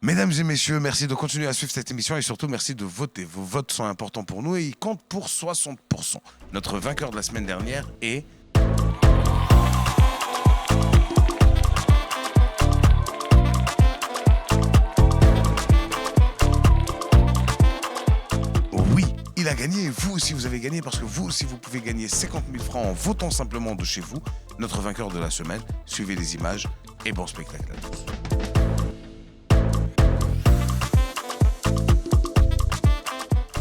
Mesdames et messieurs, merci de continuer à suivre cette émission et surtout merci de voter. Vos votes sont importants pour nous et ils comptent pour 60%. Notre vainqueur de la semaine dernière est... Oui, il a gagné et vous aussi vous avez gagné parce que vous aussi vous pouvez gagner 50 000 francs en votant simplement de chez vous. Notre vainqueur de la semaine, suivez les images et bon spectacle à tous.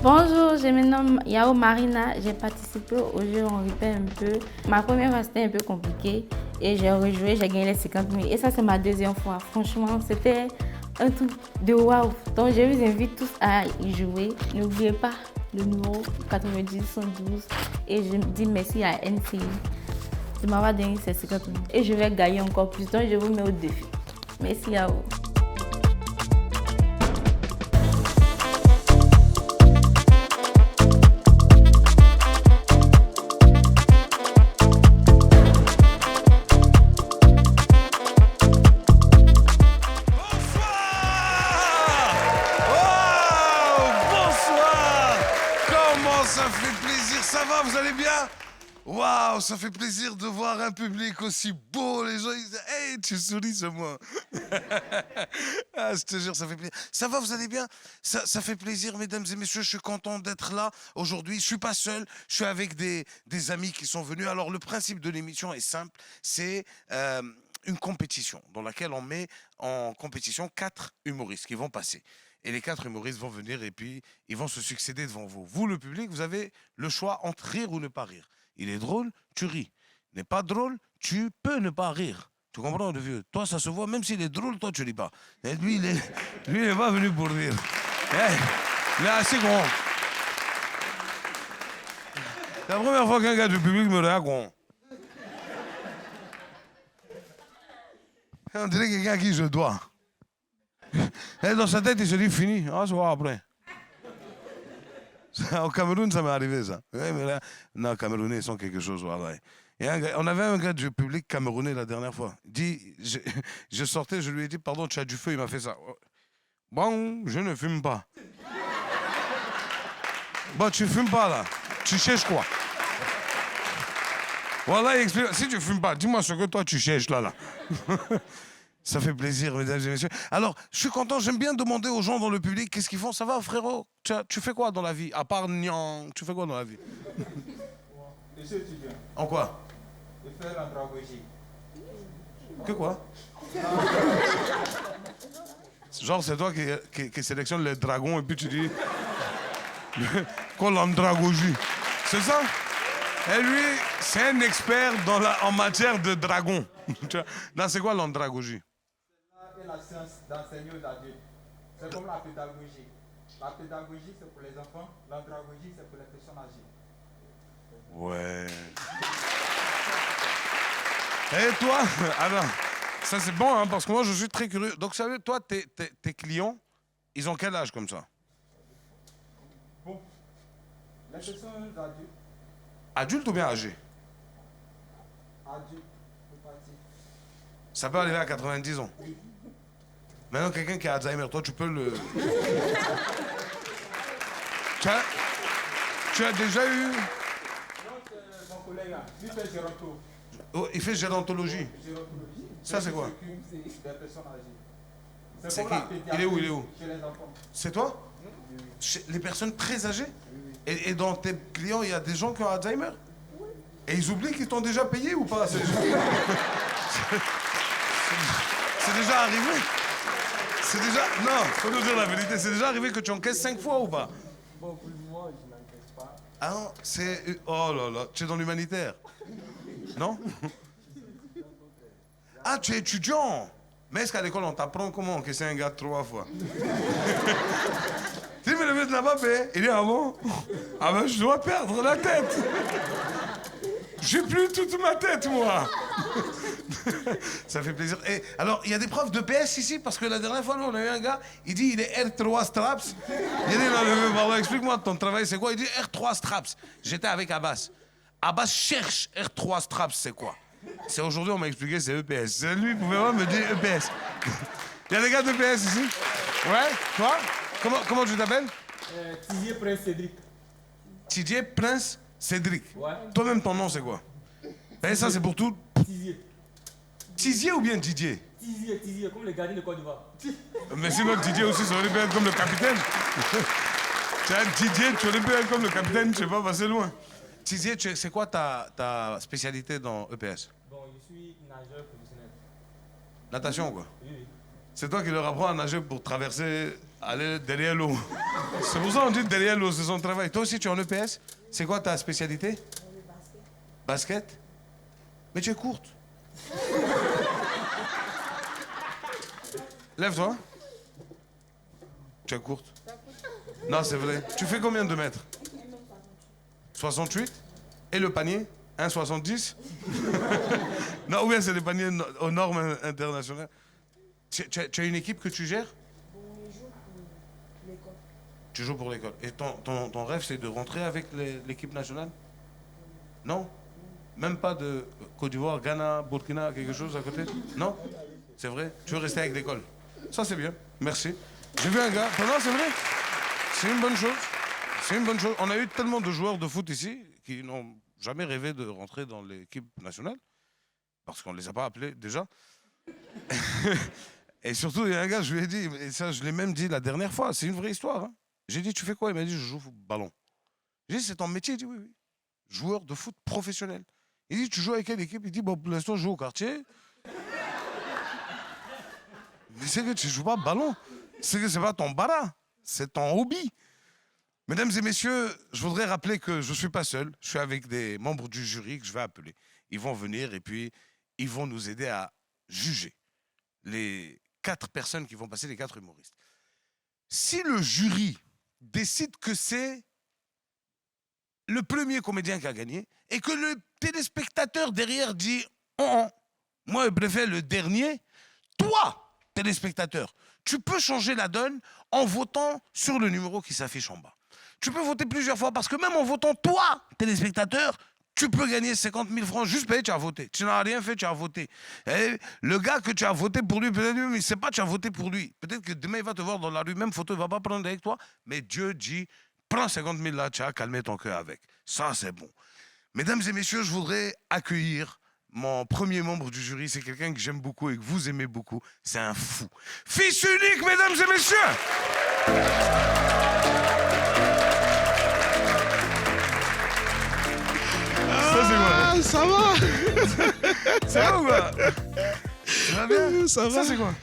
Bonjour, je me nomme Yao Marina. J'ai participé au jeu On répète un peu. Ma première fois, c'était un peu compliqué et j'ai rejoué, j'ai gagné les 50 000. Et ça, c'est ma deuxième fois. Franchement, c'était un truc de waouh. Donc, je vous invite tous à y jouer. N'oubliez pas le numéro 90 112 et je dis merci à NCI de m'avoir donné ces 50 000. Et je vais gagner encore plus. Donc, je vous mets au défi. Merci à vous. Ça fait plaisir, ça va, vous allez bien? Waouh, ça fait plaisir de voir un public aussi beau. Les gens, ils disent « Hey, tu souris, c'est moi !» Ah, je te jure, ça fait plaisir. Ça va, vous allez bien? Ça fait plaisir, mesdames et messieurs, je suis content d'être là aujourd'hui. Je suis pas seul, je suis avec des amis qui sont venus. Alors, le principe de l'émission est simple, c'est une compétition dans laquelle on met en compétition 4 humoristes qui vont passer. Et les 4 humoristes vont venir et puis ils vont se succéder devant vous. Vous, le public, vous avez le choix entre rire ou ne pas rire. Il est drôle, tu ris. Il n'est pas drôle, tu peux ne pas rire. Tu comprends, le vieux? Toi, ça se voit, même s'il est drôle, toi, tu ris pas. Et lui, il est pas venu pour rire. Il est assez grand. C'est la première fois qu'un gars du public me regarde grand. On dirait quelqu'un à qui je dois. Et dans sa tête, il se dit fini. Ah, ça va après. Au Cameroun, ça m'est arrivé, ça. Ouais, mais là, non, les Camerounais, ils sont quelque chose. Voilà. On avait un gars du public camerounais la dernière fois. Il dit, je sortais, je lui ai dit, pardon, tu as du feu, il m'a fait ça. Bon, je ne fume pas. Bon, tu fumes pas, là. Tu cherches quoi? Voilà, il explique. Si tu fumes pas, dis-moi ce que toi, tu cherches, là. Ça fait plaisir, mesdames et messieurs. Alors, je suis content, j'aime bien demander aux gens dans le public qu'est-ce qu'ils font. Ça va, frérot? Tu fais quoi dans la vie? À part Nyan, tu fais quoi dans la vie? Je suis étudiant. En quoi? Je fais l'andragogie. Que quoi? Genre, c'est toi qui sélectionne les dragons et puis tu dis... Quoi, l'andragogie? C'est ça? Et lui, c'est un expert en matière de dragons. Là, c'est quoi l'andragogie? C'est la science d'enseigner aux adultes. C'est comme la pédagogie. La pédagogie, c'est pour les enfants. L'andragogie, c'est pour les personnes âgées. Ouais. Et toi? Alors, ça c'est bon, hein, parce que moi, je suis très curieux. Donc, ça veut dire, toi, tes clients, ils ont quel âge comme ça? Bon. Les personnes adultes. Adultes ou bien âgés? Adultes, c'est parti. Ça peut arriver à 90 ans. Maintenant, quelqu'un qui a Alzheimer, toi, tu peux le... tu as déjà eu... Non, c'est mon collègue là. Lui fait géronto. Oh, il fait gérontologie. Gérontologie. Ça, c'est quoi? C'est des personnes âgées. C'est comme qui? la pédiatrie Il est où? Il est où? Chez les enfants. C'est toi? Chez les personnes très âgées? Et dans tes clients, il y a des gens qui ont Alzheimer? Et ils oublient qu'ils t'ont déjà payé ou pas? C'est déjà arrivé? C'est déjà... Non, faut nous dire la vérité. C'est déjà arrivé que tu encaisses 5 fois ou pas? Bon, pour moi, je n'encaisse pas. Ah non, c'est... Oh là là, tu es dans l'humanitaire? Non? Ah, tu es étudiant? Mais est-ce qu'à l'école, on t'apprend comment encaisser un gars 3 fois? Si mais le mec n'a pas payé, il dit ah bon? Ah ben je dois perdre la tête. J'ai plus toute ma tête, moi. Ça fait plaisir. Et alors, il y a des profs de PS ici, parce que la dernière fois, nous, on a eu un gars, il dit il est R3 Straps. Il dit non, pardon, explique-moi ton travail, c'est quoi? Il dit R3 Straps. J'étais avec Abbas. Abbas cherche R3 Straps, c'est quoi? C'est aujourd'hui, on m'a expliqué, c'est EPS. Lui, il pouvait pas me dire EPS. Il y a des gars d'EPS ici? Ouais, toi? Comment tu t'appelles? Tizier Prince Cédric. Tidier Prince Cédric. Ouais. Toi-même, ton nom, c'est quoi? Et ça, c'est pour tout. Tizier. Tizier ou bien Didier? Tizier, comme les gardiens de Côte d'Ivoire. Mais sinon, Didier aussi, ça aurait pu être comme le capitaine. Tu as Didier, tu aurais pu être comme le capitaine, je sais pas, passer loin. Tizier, c'est quoi ta spécialité dans EPS? Bon, je suis nageur professionnel. Natation, quoi. Oui, oui. C'est toi qui leur apprends à nager pour traverser, aller derrière l'eau. C'est pour ça qu'on dit derrière l'eau, c'est son travail. Toi aussi, tu es en EPS? C'est quoi ta spécialité? Le basket. Basket? Mais tu es courte. Lève-toi. Tu es courte. Non, c'est vrai. Tu fais combien de mètres? 68. Et le panier? 1,70. Non, oui, c'est des paniers aux normes internationales. Tu as une équipe que tu gères? Bon, je joue pour l'école. Tu joues pour l'école. Et ton rêve, c'est de rentrer avec l'équipe nationale? Non? Même pas de Côte d'Ivoire, Ghana, Burkina, quelque chose à côté? Non? C'est vrai? Tu veux rester avec l'école? Ça, c'est bien. Merci. J'ai vu un gars. Non, c'est vrai. C'est une bonne chose. C'est une bonne chose. On a eu tellement de joueurs de foot ici qui n'ont jamais rêvé de rentrer dans l'équipe nationale. Parce qu'on ne les a pas appelés déjà. Et surtout, il y a un gars, je lui ai dit, et ça, je l'ai même dit la dernière fois, c'est une vraie histoire. Hein. J'ai dit, tu fais quoi? Il m'a dit, je joue au ballon. J'ai dit, c'est ton métier? Il dit, oui, oui. Joueur de foot professionnel. Il dit, tu joues avec quelle équipe? Il dit, bon, pour l'instant, je joue au quartier. Mais c'est que tu joues pas au ballon. C'est que c'est pas ton bara. C'est ton hobby. Mesdames et messieurs, je voudrais rappeler que je ne suis pas seul. Je suis avec des membres du jury que je vais appeler. Ils vont venir et puis ils vont nous aider à juger les 4 personnes qui vont passer, les 4 humoristes. Si le jury décide que c'est le premier comédien qui a gagné et que le téléspectateur derrière dit « Oh, moi je préfère le dernier », toi, téléspectateur, tu peux changer la donne en votant sur le numéro qui s'affiche en bas. Tu peux voter plusieurs fois parce que même en votant toi, téléspectateur, tu peux gagner 50 000 francs juste parce que tu as voté. Tu n'as rien fait, tu as voté. Et le gars que tu as voté pour lui, peut-être même il ne sait pas que tu as voté pour lui. Peut-être que demain il va te voir dans la rue, même photo, il ne va pas prendre avec toi. Mais Dieu dit, prends 50 000 là, tu as calmé ton cœur avec. Ça, c'est bon. Mesdames et messieurs, je voudrais accueillir mon premier membre du jury. C'est quelqu'un que j'aime beaucoup et que vous aimez beaucoup. C'est un fou. Fils unique, mesdames et messieurs. Ça va? Ça va ou quoi? Ça va bien? Ça va? Ça, c'est quoi?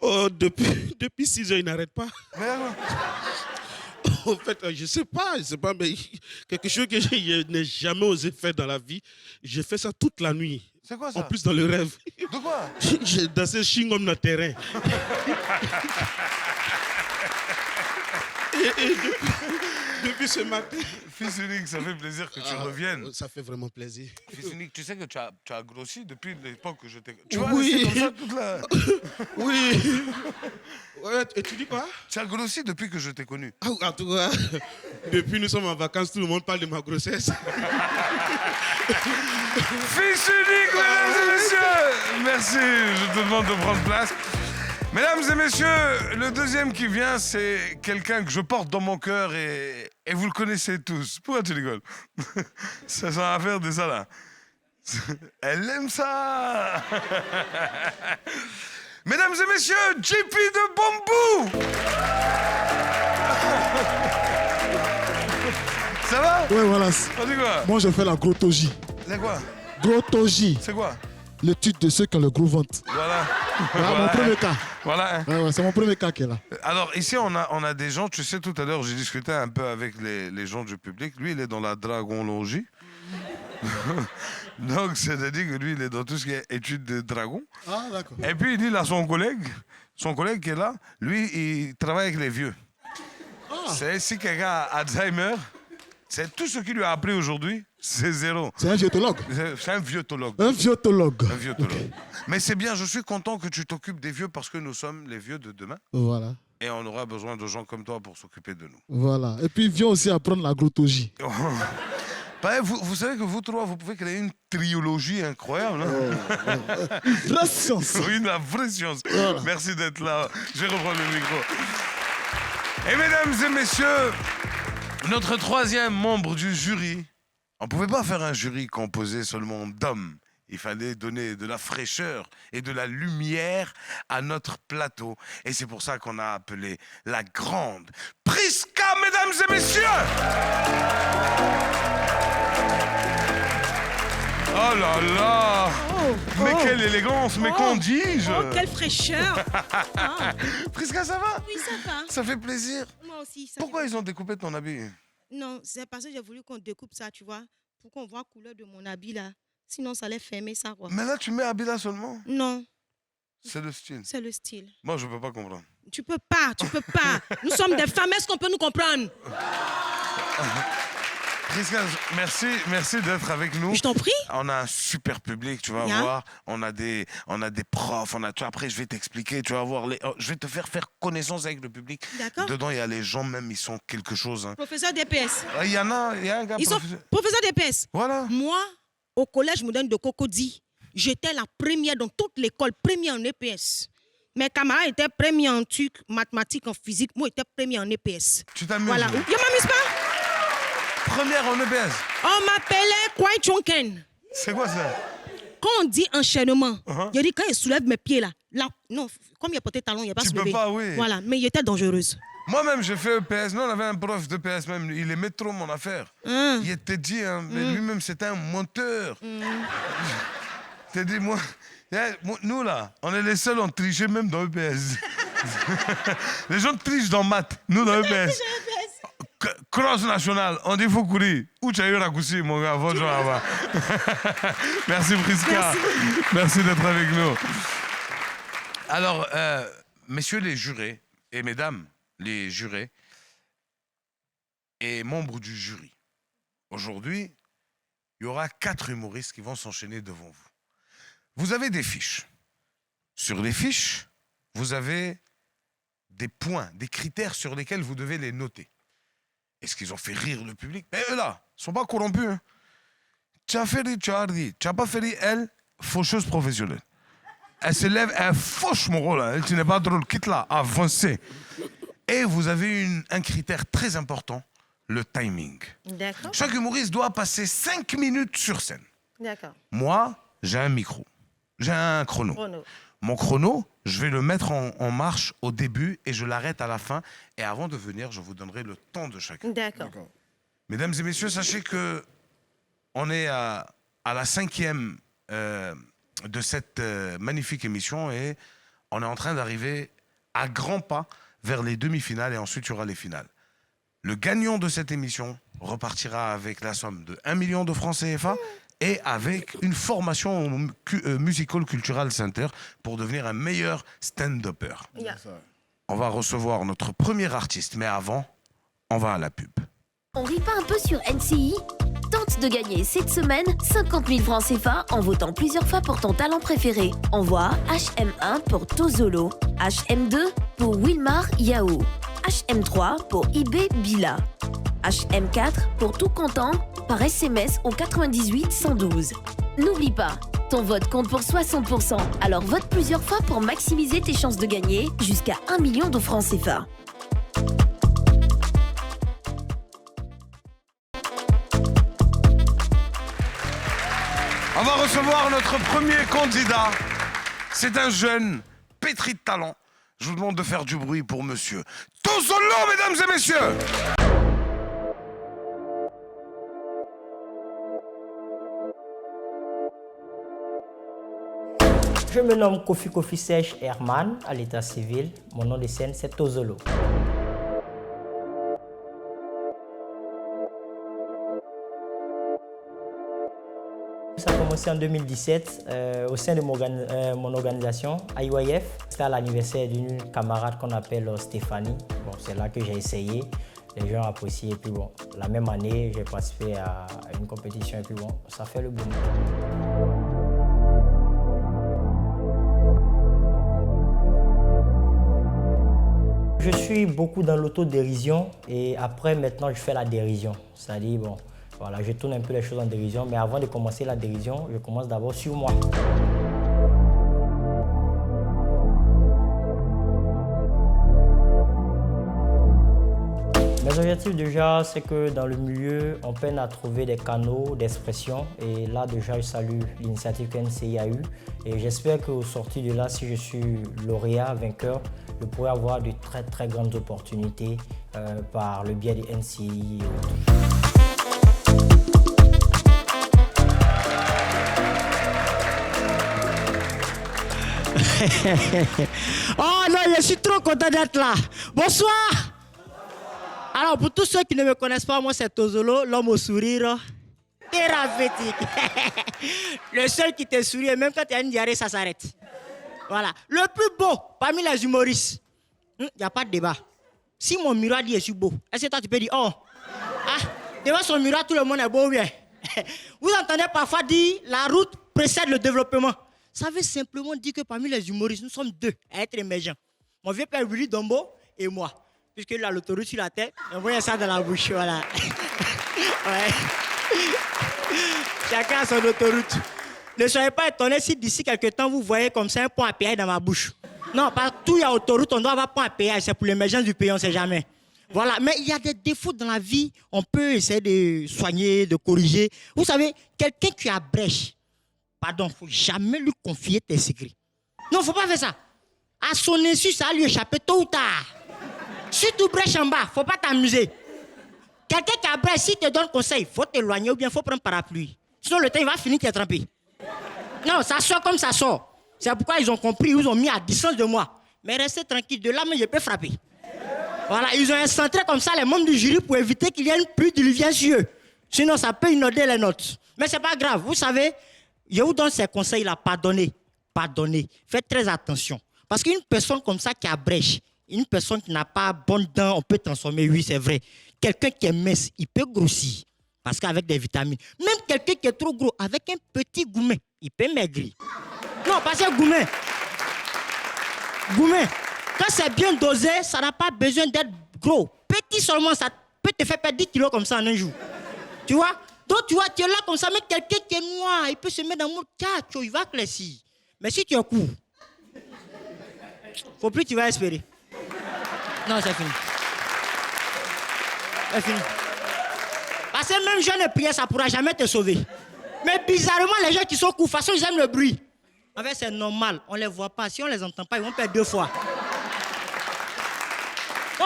Oh, depuis 6 heures, il n'arrête pas. Merde. En fait, je sais pas, mais quelque chose que je n'ai jamais osé faire dans la vie. J'ai fait ça toute la nuit. C'est quoi ça? En plus, dans le rêve. De quoi? J'ai dansé chewing-gum dans le terrain. et depuis ce matin... Fils unique, ça fait plaisir que tu reviennes. Ça fait vraiment plaisir. Fils unique, tu sais que tu as grossi depuis l'époque que je t'ai... Tu vas Oui. rester comme ça toute la... Oui. Ouais, et tu dis quoi? Tu as grossi depuis que je t'ai connu. Ah, en tout cas, depuis nous sommes en vacances, tout le monde parle de ma grossesse. Fils unique, mesdames et messieurs. Merci, je te demande de prendre place. Mesdames et messieurs, le deuxième qui vient, c'est quelqu'un que je porte dans mon cœur et vous le connaissez tous. Pourquoi tu rigoles? Ça sent à faire de ça là. Elle aime ça. Mesdames et messieurs, JP de Bambou. Ça va? Ouais, voilà. On dit quoi? Moi, je fais la grottogie. C'est quoi? Grottogie, C'est quoi? l'étude de ceux qui ont le gros ventre. Voilà. Voilà mon premier cas. Voilà. Hein. Ouais, c'est mon premier cas qui est là. Alors ici, on a des gens, tu sais, tout à l'heure, j'ai discuté un peu avec les gens du public. Lui, il est dans la dragologie. Donc, c'est-à-dire que lui, il est dans tout ce qui est études de dragon. Ah, d'accord. Et puis, il dit là, son collègue qui est là, lui, il travaille avec les vieux. Ah. C'est si quelqu'un a Alzheimer, c'est tout ce qu'il lui a appris aujourd'hui, c'est zéro. C'est un viotologue. C'est un vieux-tologue. Un viotologue. Un vieux-tologue. Okay. Mais c'est bien, je suis content que tu t'occupes des vieux parce que nous sommes les vieux de demain. Voilà. Et on aura besoin de gens comme toi pour s'occuper de nous. Voilà. Et puis, viens aussi apprendre la grottogie. Bah, vous savez que vous trois, vous pouvez créer une trilogie incroyable. Hein? La science. Oui, la vraie science. Voilà. Merci d'être là. Je vais reprendre le micro. Et mesdames et messieurs, notre troisième membre du jury. On ne pouvait pas faire un jury composé seulement d'hommes. Il fallait donner de la fraîcheur et de la lumière à notre plateau. Et c'est pour ça qu'on a appelé la grande Prisca, mesdames et messieurs. Oh là là. Mais quelle élégance, mais qu'en dis-je? Oh, quelle fraîcheur. Prisca, ça va? Oui, ça va. Ça fait plaisir. Moi aussi. Ça Pourquoi ils ont découpé ton habit? Non, c'est parce que j'ai voulu qu'on découpe ça, tu vois, pour qu'on voit la couleur de mon habit là. Sinon, ça allait fermer ça, quoi. Mais là, tu mets habit là seulement? Non, C'est le style. c'est le style. Moi, je peux pas comprendre. Tu peux pas, tu peux pas. Nous sommes des femmes, est-ce qu'on peut nous comprendre? Prisca, merci d'être avec nous. Je t'en prie. On a un super public, tu vas Bien. voir. On a des profs. Après, je vais t'expliquer. Tu vas voir. Je vais te faire connaissance avec le public. D'accord. Dedans, il y a les gens même. Ils sont quelque chose. Hein. Professeur DPS. Il y a un gars. Ils sont professeurs DPS. Voilà. Moi, au collège moderne de Cocody, j'étais la première dans toute l'école, première en EPS. Mes camarades étaient premiers en truc, mathématiques, en physique. Moi, j'étais premier en EPS. Tu t'amuses. Voilà. là. Je m'amuse pas. Première en EBS. On m'appelait Kwai Chonken. C'est quoi ça? Quand on dit enchaînement, Uh-huh. je dis quand il soulève mes pieds là, non, comme il a porté talon, il n'y a pas Tu peux soulevé. pas, oui. Voilà, mais il était dangereuse. Moi-même, j'ai fait EPS. Nous, on avait un prof d'EPS même. Il aimait trop mon affaire. Hein. Il était dit, hein, mais lui-même, c'était un menteur. T'as dit, moi, nous là, on est les seuls, on trichait même dans EPS. Les gens trichent dans maths, nous dans EPS. Cross national, on dit faut courir. Où tu as eu raccourci, mon gars, bonjour là-bas. Merci Prisca. Merci d'être avec nous. Alors, messieurs les jurés, et mesdames les jurés, et membres du jury, aujourd'hui, il y aura 4 humoristes qui vont s'enchaîner devant vous. Vous avez des fiches. Sur les fiches, vous avez des points, des critères sur lesquels vous devez les noter. Est-ce qu'ils ont fait rire le public? Mais eux là, ils ne sont pas corrompus. Hein. Tu as fait rire, tu as ri. Tu n'as pas fait rire, elle, faucheuse professionnelle. Elle se lève, elle fauche mon rôle. Hein. Tu n'es pas drôle, quitte là, avancez. Et vous avez un critère très important, le timing. D'accord. Chaque humoriste doit passer 5 minutes sur scène. D'accord. Moi, j'ai un micro. J'ai un chrono. Chrono. Mon chrono, je vais le mettre en marche au début et je l'arrête à la fin. Et avant de venir, je vous donnerai le temps de chacun. D'accord. Mesdames et messieurs, sachez que on est à la 5e de cette magnifique émission et on est en train d'arriver à grands pas vers les demi-finales et ensuite il y aura les finales. Le gagnant de cette émission repartira avec la somme de 1 million de francs CFA et avec une formation au Musical Cultural Center pour devenir un meilleur stand-upper. Yeah. On va recevoir notre premier artiste, mais avant, on va à la pub. On rit pas un peu sur NCI? Tente de gagner cette semaine 50 000 francs CFA en votant plusieurs fois pour ton talent préféré. Envoie HM1 pour Tozolo, HM2 pour Wilmar Yao, HM3 pour IB Bila, HM4 pour Tout Content par SMS au 98 112. N'oublie pas, ton vote compte pour 60%, alors vote plusieurs fois pour maximiser tes chances de gagner jusqu'à 1 million de francs CFA. On va recevoir notre premier candidat. C'est un jeune pétri de talent. Je vous demande de faire du bruit pour monsieur Tozolo, mesdames et messieurs. Je me nomme Kofi Sèche Herman, à l'état civil. Mon nom de scène, c'est Tozolo. Ça a commencé en 2017 au sein de mon organisation, IYF. C'était à l'anniversaire d'une camarade qu'on appelle Stéphanie. Bon, c'est là que j'ai essayé. Les gens apprécient et puis bon, la même année, j'ai participé à une compétition et puis bon, ça fait le boom. Je suis beaucoup dans l'autodérision et après maintenant je fais la dérision. C'est-à-dire bon, Voilà, je tourne un peu les choses en dérision, mais avant de commencer la dérision, je commence d'abord sur moi. Mes objectifs déjà, c'est que dans le milieu, on peine à trouver des canaux d'expression. Et là déjà, je salue l'initiative que NCI a eue. Et j'espère qu'au sorti de là, si je suis lauréat, vainqueur, je pourrai avoir de très très grandes opportunités par le biais de NCI et autres. Oh non, je suis trop content d'être là. Bonsoir. Alors, pour tous ceux qui ne me connaissent pas, moi c'est Tozolo, l'homme au sourire thérapeutique. Le seul qui te sourit, même quand tu as une diarrhée, ça s'arrête. Voilà. Le plus beau parmi les humoristes, il n'y a pas de débat. Si mon miroir dit je suis beau, est-ce que toi tu peux dire oh, devant son miroir, tout le monde est beau ou bien? Vous entendez parfois dire la route précède le développement. Ça veut simplement dire que parmi les humoristes, nous sommes deux à être émergents. Mon vieux père Willy Dombo et moi. Puisqu'il a l'autoroute sur la tête, on voit ça dans la bouche, voilà. Ouais. Chacun a son autoroute. Ne soyez pas étonnés si d'ici quelques temps, vous voyez comme ça un pont à péage dans ma bouche. Non, partout il y a autoroute, on doit avoir pont à péage. C'est pour l'émergence du pays, on ne sait jamais. Voilà, mais il y a des défauts dans la vie, on peut essayer de soigner, de corriger. Vous savez, quelqu'un qui a brèche, pardon, il ne faut jamais lui confier tes secrets. Non, il ne faut pas faire ça. À son insu, ça va lui échapper tôt ou tard. Si tu brèches en bas, il ne faut pas t'amuser. Quelqu'un qui a brèche, si te donne conseil, il faut t'éloigner ou bien il faut prendre parapluie. Sinon, le temps, il va finir de tremper. Non, ça sort comme ça sort. C'est pourquoi ils ont compris, ils nous ont mis à distance de moi. Mais restez tranquille, de là, mais je peux frapper. Voilà, ils ont incentré comme ça les membres du jury pour éviter qu'il y ait une pluie diluvien sur eux. Sinon, ça peut inonder les notes. Mais ce n'est pas grave. Vous savez, je vous donne ces conseils-là. Pardonnez. Pardonnez. Faites très attention. Parce qu'une personne comme ça qui a brèche, une personne qui n'a pas bonne dent, on peut transformer, oui, c'est vrai. Quelqu'un qui est mince, il peut grossir. Parce qu'avec des vitamines. Même quelqu'un qui est trop gros, avec un petit gourmet, il peut maigrir. Non, parce que gourmet, quand c'est bien dosé, ça n'a pas besoin d'être gros. Petit seulement, ça peut te faire perdre 10 kilos comme ça en un jour. Tu vois? Donc, tu vois, tu es là comme ça, mais quelqu'un qui est noir, il peut se mettre dans mon cacho, il va clair-ci. Mais si tu es court, faut plus que tu vas espérer. Non, c'est fini. C'est fini. Parce que même jeune et prière, ça ne pourra jamais te sauver. Mais bizarrement, les gens qui sont courts, de toute façon, ils aiment le bruit. En fait, c'est normal. On ne les voit pas. Si on ne les entend pas, ils vont perdre 2 fois. Bon,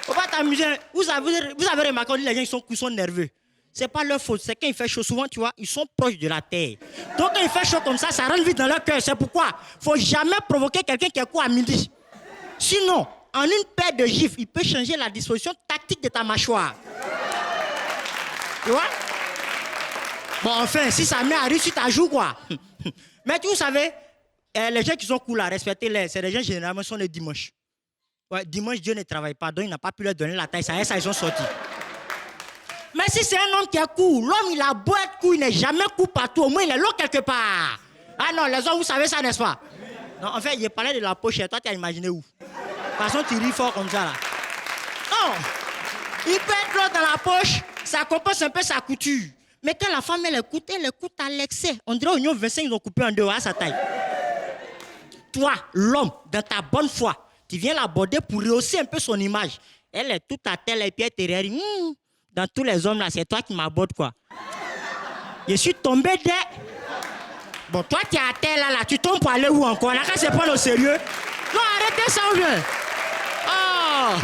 faut pas t'amuser. Vous avez remarqué, on dit les gens qui sont courts sont nerveux. Ce n'est pas leur faute. C'est quand il fait chaud, souvent, tu vois, ils sont proches de la terre. Donc, quand il fait chaud comme ça rentre vite dans leur cœur. C'est pourquoi il ne faut jamais provoquer quelqu'un qui est court à midi. Sinon, en une paire de gifles, il peut changer la disposition tactique de ta mâchoire. Tu vois? Bon, enfin, si ça met à rire sur ta joue, quoi. Mais vous savez, les gens qui sont cool à respecter, c'est les gens généralement sont les dimanches. Ouais, dimanche, Dieu ne travaille pas, donc il n'a pas pu leur donner la taille. Ça y est, ça, ils sont sortis. Mais si c'est un homme qui est cool, l'homme, il a beau être cool, il n'est jamais cool partout. Au moins, il est long quelque part. Ah non, les hommes, vous savez ça, n'est-ce pas? Non, en fait, il parlait de la poche. Toi, tu as imaginé où? De toute façon, tu ris fort comme ça, là. Non, il peut être long dans la poche, ça compense un peu sa couture. Mais quand la femme, elle écoute à l'excès. On dirait oignon 25, ils ont coupé en deux à sa taille. Toi, l'homme, dans ta bonne foi, tu viens l'aborder pour rehausser un peu son image. Elle est toute à terre, les pieds derrière. Dans tous les hommes, là, c'est toi qui m'abordes, quoi. Je suis tombé Bon, toi, tu es à terre, là, tu tombes pour aller où encore? Là, quand c'est pas au sérieux. Non, arrêtez ça, ou bien? Oh!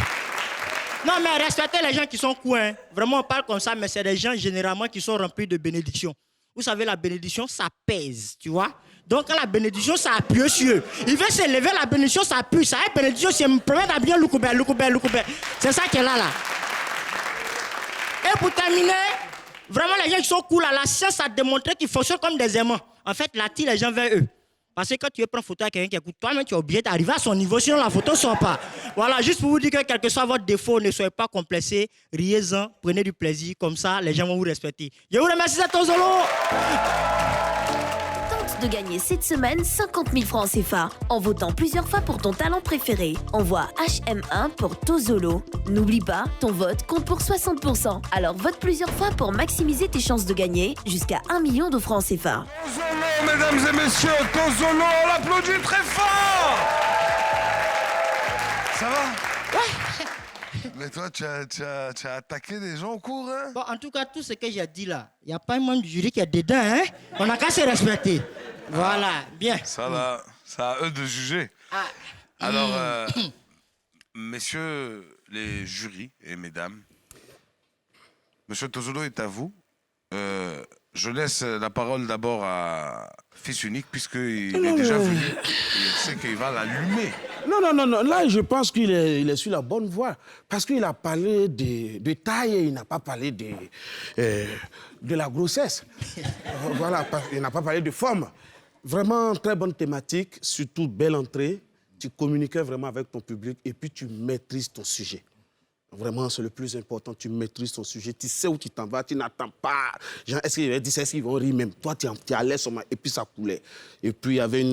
Non, mais respectez les gens qui sont cool. Hein. Vraiment, on parle comme ça, mais c'est des gens généralement qui sont remplis de bénédictions. Vous savez, la bénédiction, ça pèse, tu vois. Donc, quand la bénédiction, ça appuie sur eux. Il veut se lever, la bénédiction, ça appuie. Ça la bénédiction, c'est me promettre à bien loukoubé. C'est ça qui est là. Et pour terminer, vraiment, les gens qui sont cool, la science a démontré qu'ils fonctionnent comme des aimants. En fait, là, attire les gens vers eux. Parce que quand tu veux prendre photo avec quelqu'un qui écoute, toi-même, tu es obligé d'arriver à son niveau, sinon la photo ne sort pas. Voilà, juste pour vous dire que quel que soit votre défaut, ne soyez pas complexés, riez-en, prenez du plaisir, comme ça, les gens vont vous respecter. Je vous remercie, c'est Tozolo. de gagner cette semaine 50 000 francs CFA en votant plusieurs fois pour ton talent préféré. Envoie HM1 pour Tozolo. N'oublie pas, ton vote compte pour 60%. Alors vote plusieurs fois pour maximiser tes chances de gagner jusqu'à 1 million de francs CFA. Tozolo, mesdames et messieurs, Tozolo, on l'applaudit très fort. Ça va? Ouais. Mais toi, tu as attaqué des gens au cours, hein? Bon, en tout cas, tout ce que j'ai dit là, il n'y a pas un membre du jury qui est dedans, hein? On n'a qu'à se respecter. Voilà, bien. Ça va, c'est à eux de juger. Ah. Alors, messieurs les jurys et mesdames, Monsieur Tozolo est à vous. Je laisse la parole d'abord à Fils Unique, puisqu'il est déjà venu. Il sait qu'il va l'allumer. Non. Là, je pense qu'il est sur la bonne voie. Parce qu'il a parlé de taille et il n'a pas parlé de la grossesse. Voilà, il n'a pas parlé de forme. Vraiment, très bonne thématique, surtout belle entrée. Tu communiquais vraiment avec ton public et puis tu maîtrises ton sujet. Vraiment, c'est le plus important. Tu maîtrises ton sujet. Tu sais où tu t'en vas. Tu n'attends pas. Genre, est-ce qu'il va dire, est-ce qu'ils vont rire même? Toi, tu es à l'aise. Et puis, ça coulait. Et puis, il y avait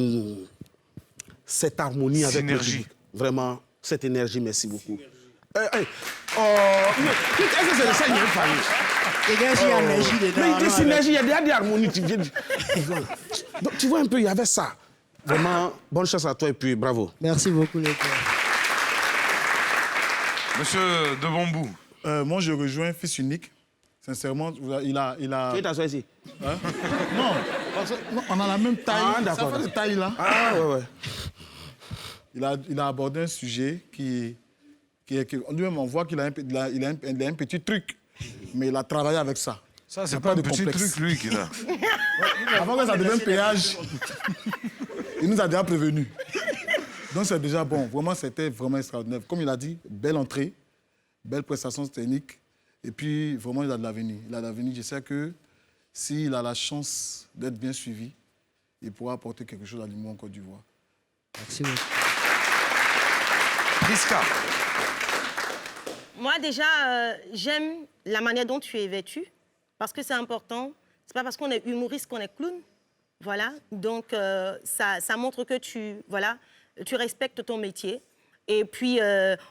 cette harmonie avec le public. Vraiment, cette énergie, merci beaucoup. Est-ce que c'est ça qu'il y a une famille? Il y a énergie dedans. Mais il y a synergie, il y a des harmonies. Voilà. Donc, tu vois un peu, il y avait ça. Vraiment, bonne chance à toi et puis bravo. Merci beaucoup, les gars. Monsieur de Bambou. Moi, je rejoins Fils Unique. Sincèrement, il a... Tu es t'assois ici? Hein? Non, parce que, non, on a la même taille. Ah, d'accord. Ça fait de taille, là. Ah, ouais. Il a abordé un sujet qui lui-même, on voit qu'il a un petit truc. Mais il a travaillé avec ça. Ça, c'est pas un petit truc, lui, qu'il a. Avant que ça devienne péage, il nous a déjà prévenus. Donc, c'est déjà bon. Vraiment, c'était vraiment extraordinaire. Comme il a dit, belle entrée, belle prestation technique. Et puis, vraiment, il a de l'avenir. Il a de l'avenir. Je sais que s'il a la chance d'être bien suivi, il pourra apporter quelque chose à l'humour en Côte d'Ivoire. Merci beaucoup. Priska. Moi, déjà, j'aime la manière dont tu es vêtu, parce que c'est important. C'est pas parce qu'on est humoriste qu'on est clown. Voilà. Donc, ça montre que tu respectes ton métier. Et puis,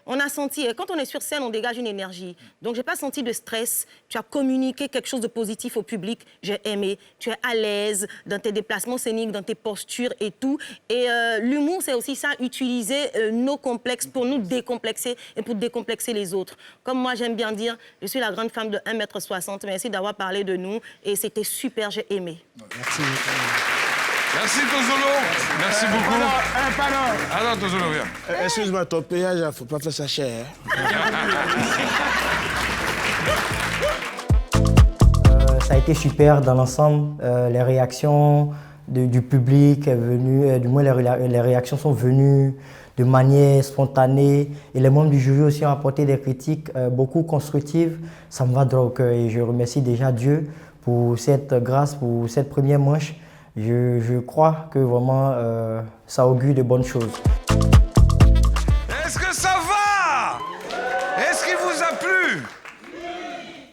on a senti, quand on est sur scène, on dégage une énergie. Donc, je n'ai pas senti de stress. Tu as communiqué quelque chose de positif au public. J'ai aimé. Tu es à l'aise dans tes déplacements scéniques, dans tes postures et tout. Et l'humour, c'est aussi ça, utiliser nos complexes pour nous décomplexer et pour décomplexer les autres. Comme moi, j'aime bien dire, je suis la grande femme de 1,60 m. Merci d'avoir parlé de nous. Et c'était super, j'ai aimé. Merci. Merci Tozolo. Merci beaucoup. Pardon. Ah non, Tozolo, viens. Excuse-moi, ton péage, il ne faut pas faire ça cher. Ça a été super dans l'ensemble. Les réactions du public est venue, du moins les réactions sont venues de manière spontanée. Et les membres du jury aussi ont apporté des critiques beaucoup constructives. Ça me va droit au cœur et je remercie déjà Dieu pour cette grâce, pour cette première manche. Je crois que vraiment ça augure de bonnes choses. Est-ce que ça va? Est-ce qu'il vous a plu?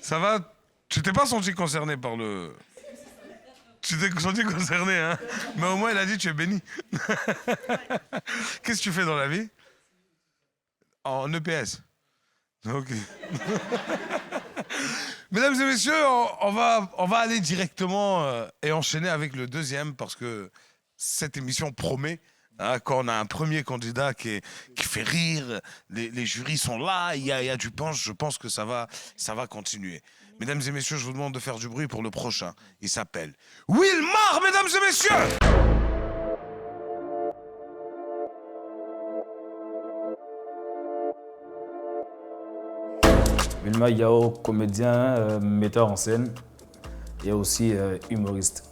Ça va? Tu t'es pas senti concerné par le... Tu t'es senti concerné, hein? Mais au moins, il a dit tu es béni. Qu'est-ce que tu fais dans la vie? En EPS. Ok. Mesdames et messieurs, on va aller directement et enchaîner avec le deuxième parce que cette émission promet. Hein, quand on a un premier candidat qui fait rire, les jurys sont là, il y a du punch, je pense que ça va continuer. Mesdames et messieurs, je vous demande de faire du bruit pour le prochain. Il s'appelle Wilmar, mesdames et messieurs! Wilmar Yao, comédien, metteur en scène et aussi humoriste.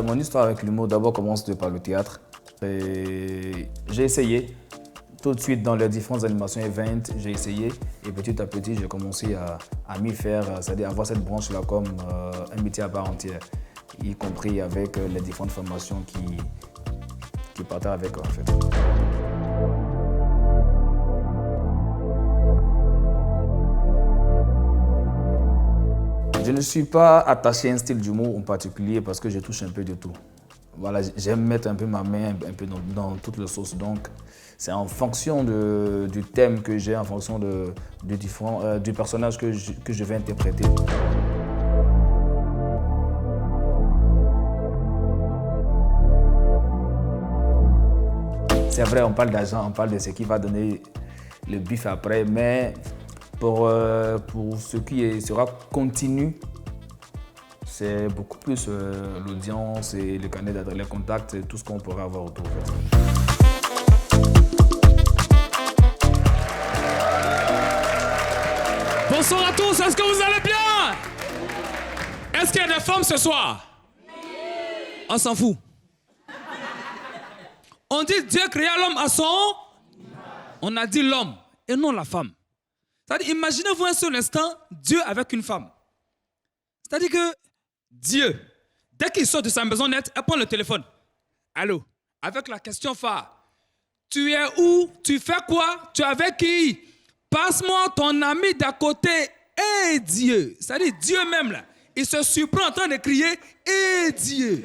Mon histoire avec l'humour d'abord commence par le théâtre. J'ai essayé tout de suite dans les différentes animations events, j'ai essayé et petit à petit j'ai commencé à m'y faire, c'est-à-dire avoir cette branche-là comme un métier à part entière, y compris avec les différentes formations qui partaient avec en fait. Je ne suis pas attaché à un style d'humour en particulier parce que je touche un peu de tout. Voilà, j'aime mettre un peu ma main un peu dans toutes les sauces. Donc, c'est en fonction du thème que j'ai, en fonction du personnage que je vais interpréter. C'est vrai, on parle d'argent, on parle de ce qui va donner le bif après, mais pour ce qui sera continu, c'est beaucoup plus l'audience et le carnet d'adresse, les contacts et tout ce qu'on pourrait avoir autour. Bonsoir à tous, est-ce que vous allez bien? Est-ce qu'il y a des femmes ce soir? On s'en fout. On dit Dieu créa l'homme à son... On a dit l'homme et non la femme. C'est-à-dire, imaginez-vous un seul instant Dieu avec une femme. C'est-à-dire que Dieu, dès qu'il sort de sa maison nette, il prend le téléphone. Allô, avec la question phare. Tu es où? Tu fais quoi? Tu es avec qui? Passe-moi ton ami d'à côté. Et Dieu. C'est-à-dire Dieu même là. Il se surprend en train de crier. Et Dieu.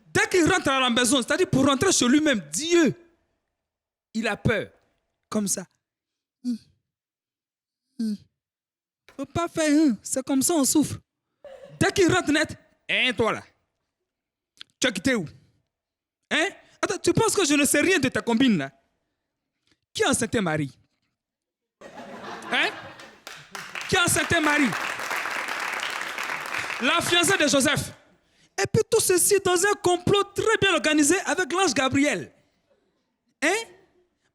Dès qu'il rentre à la maison, c'est-à-dire pour rentrer chez lui-même, Dieu, il a peur. Comme ça. Faut pas faire, c'est comme ça on souffre. Dès qu'il rentre net, hein, toi là, tu as quitté où? Hein? Attends, tu penses que je ne sais rien de ta combine là? Qui est enceinte Marie? Hein? Qui est enceinte Marie? La fiancée de Joseph. Et puis tout ceci dans un complot très bien organisé avec l'ange Gabriel. Hein?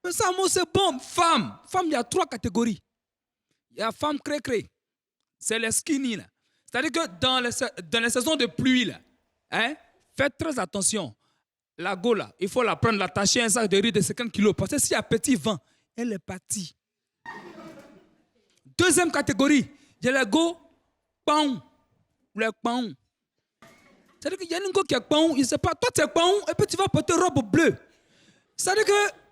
Mais ça, moi, c'est bon. Femme, il y a 3 catégories. Il y a femme cré-cré. C'est les skinny, là. C'est-à-dire que dans les saisons de pluie, là, hein, faites très attention. La go, là, il faut la prendre, l'attacher à un sac de riz de 50 kilos. Parce que s'il y a petit vent, elle est partie. Deuxième catégorie, il y a les go, paon. Le paon. C'est-à-dire qu'il y a une go qui est paon, il ne sait pas. Toi, tu es paon, et puis tu vas porter robe bleue. C'est-à-dire que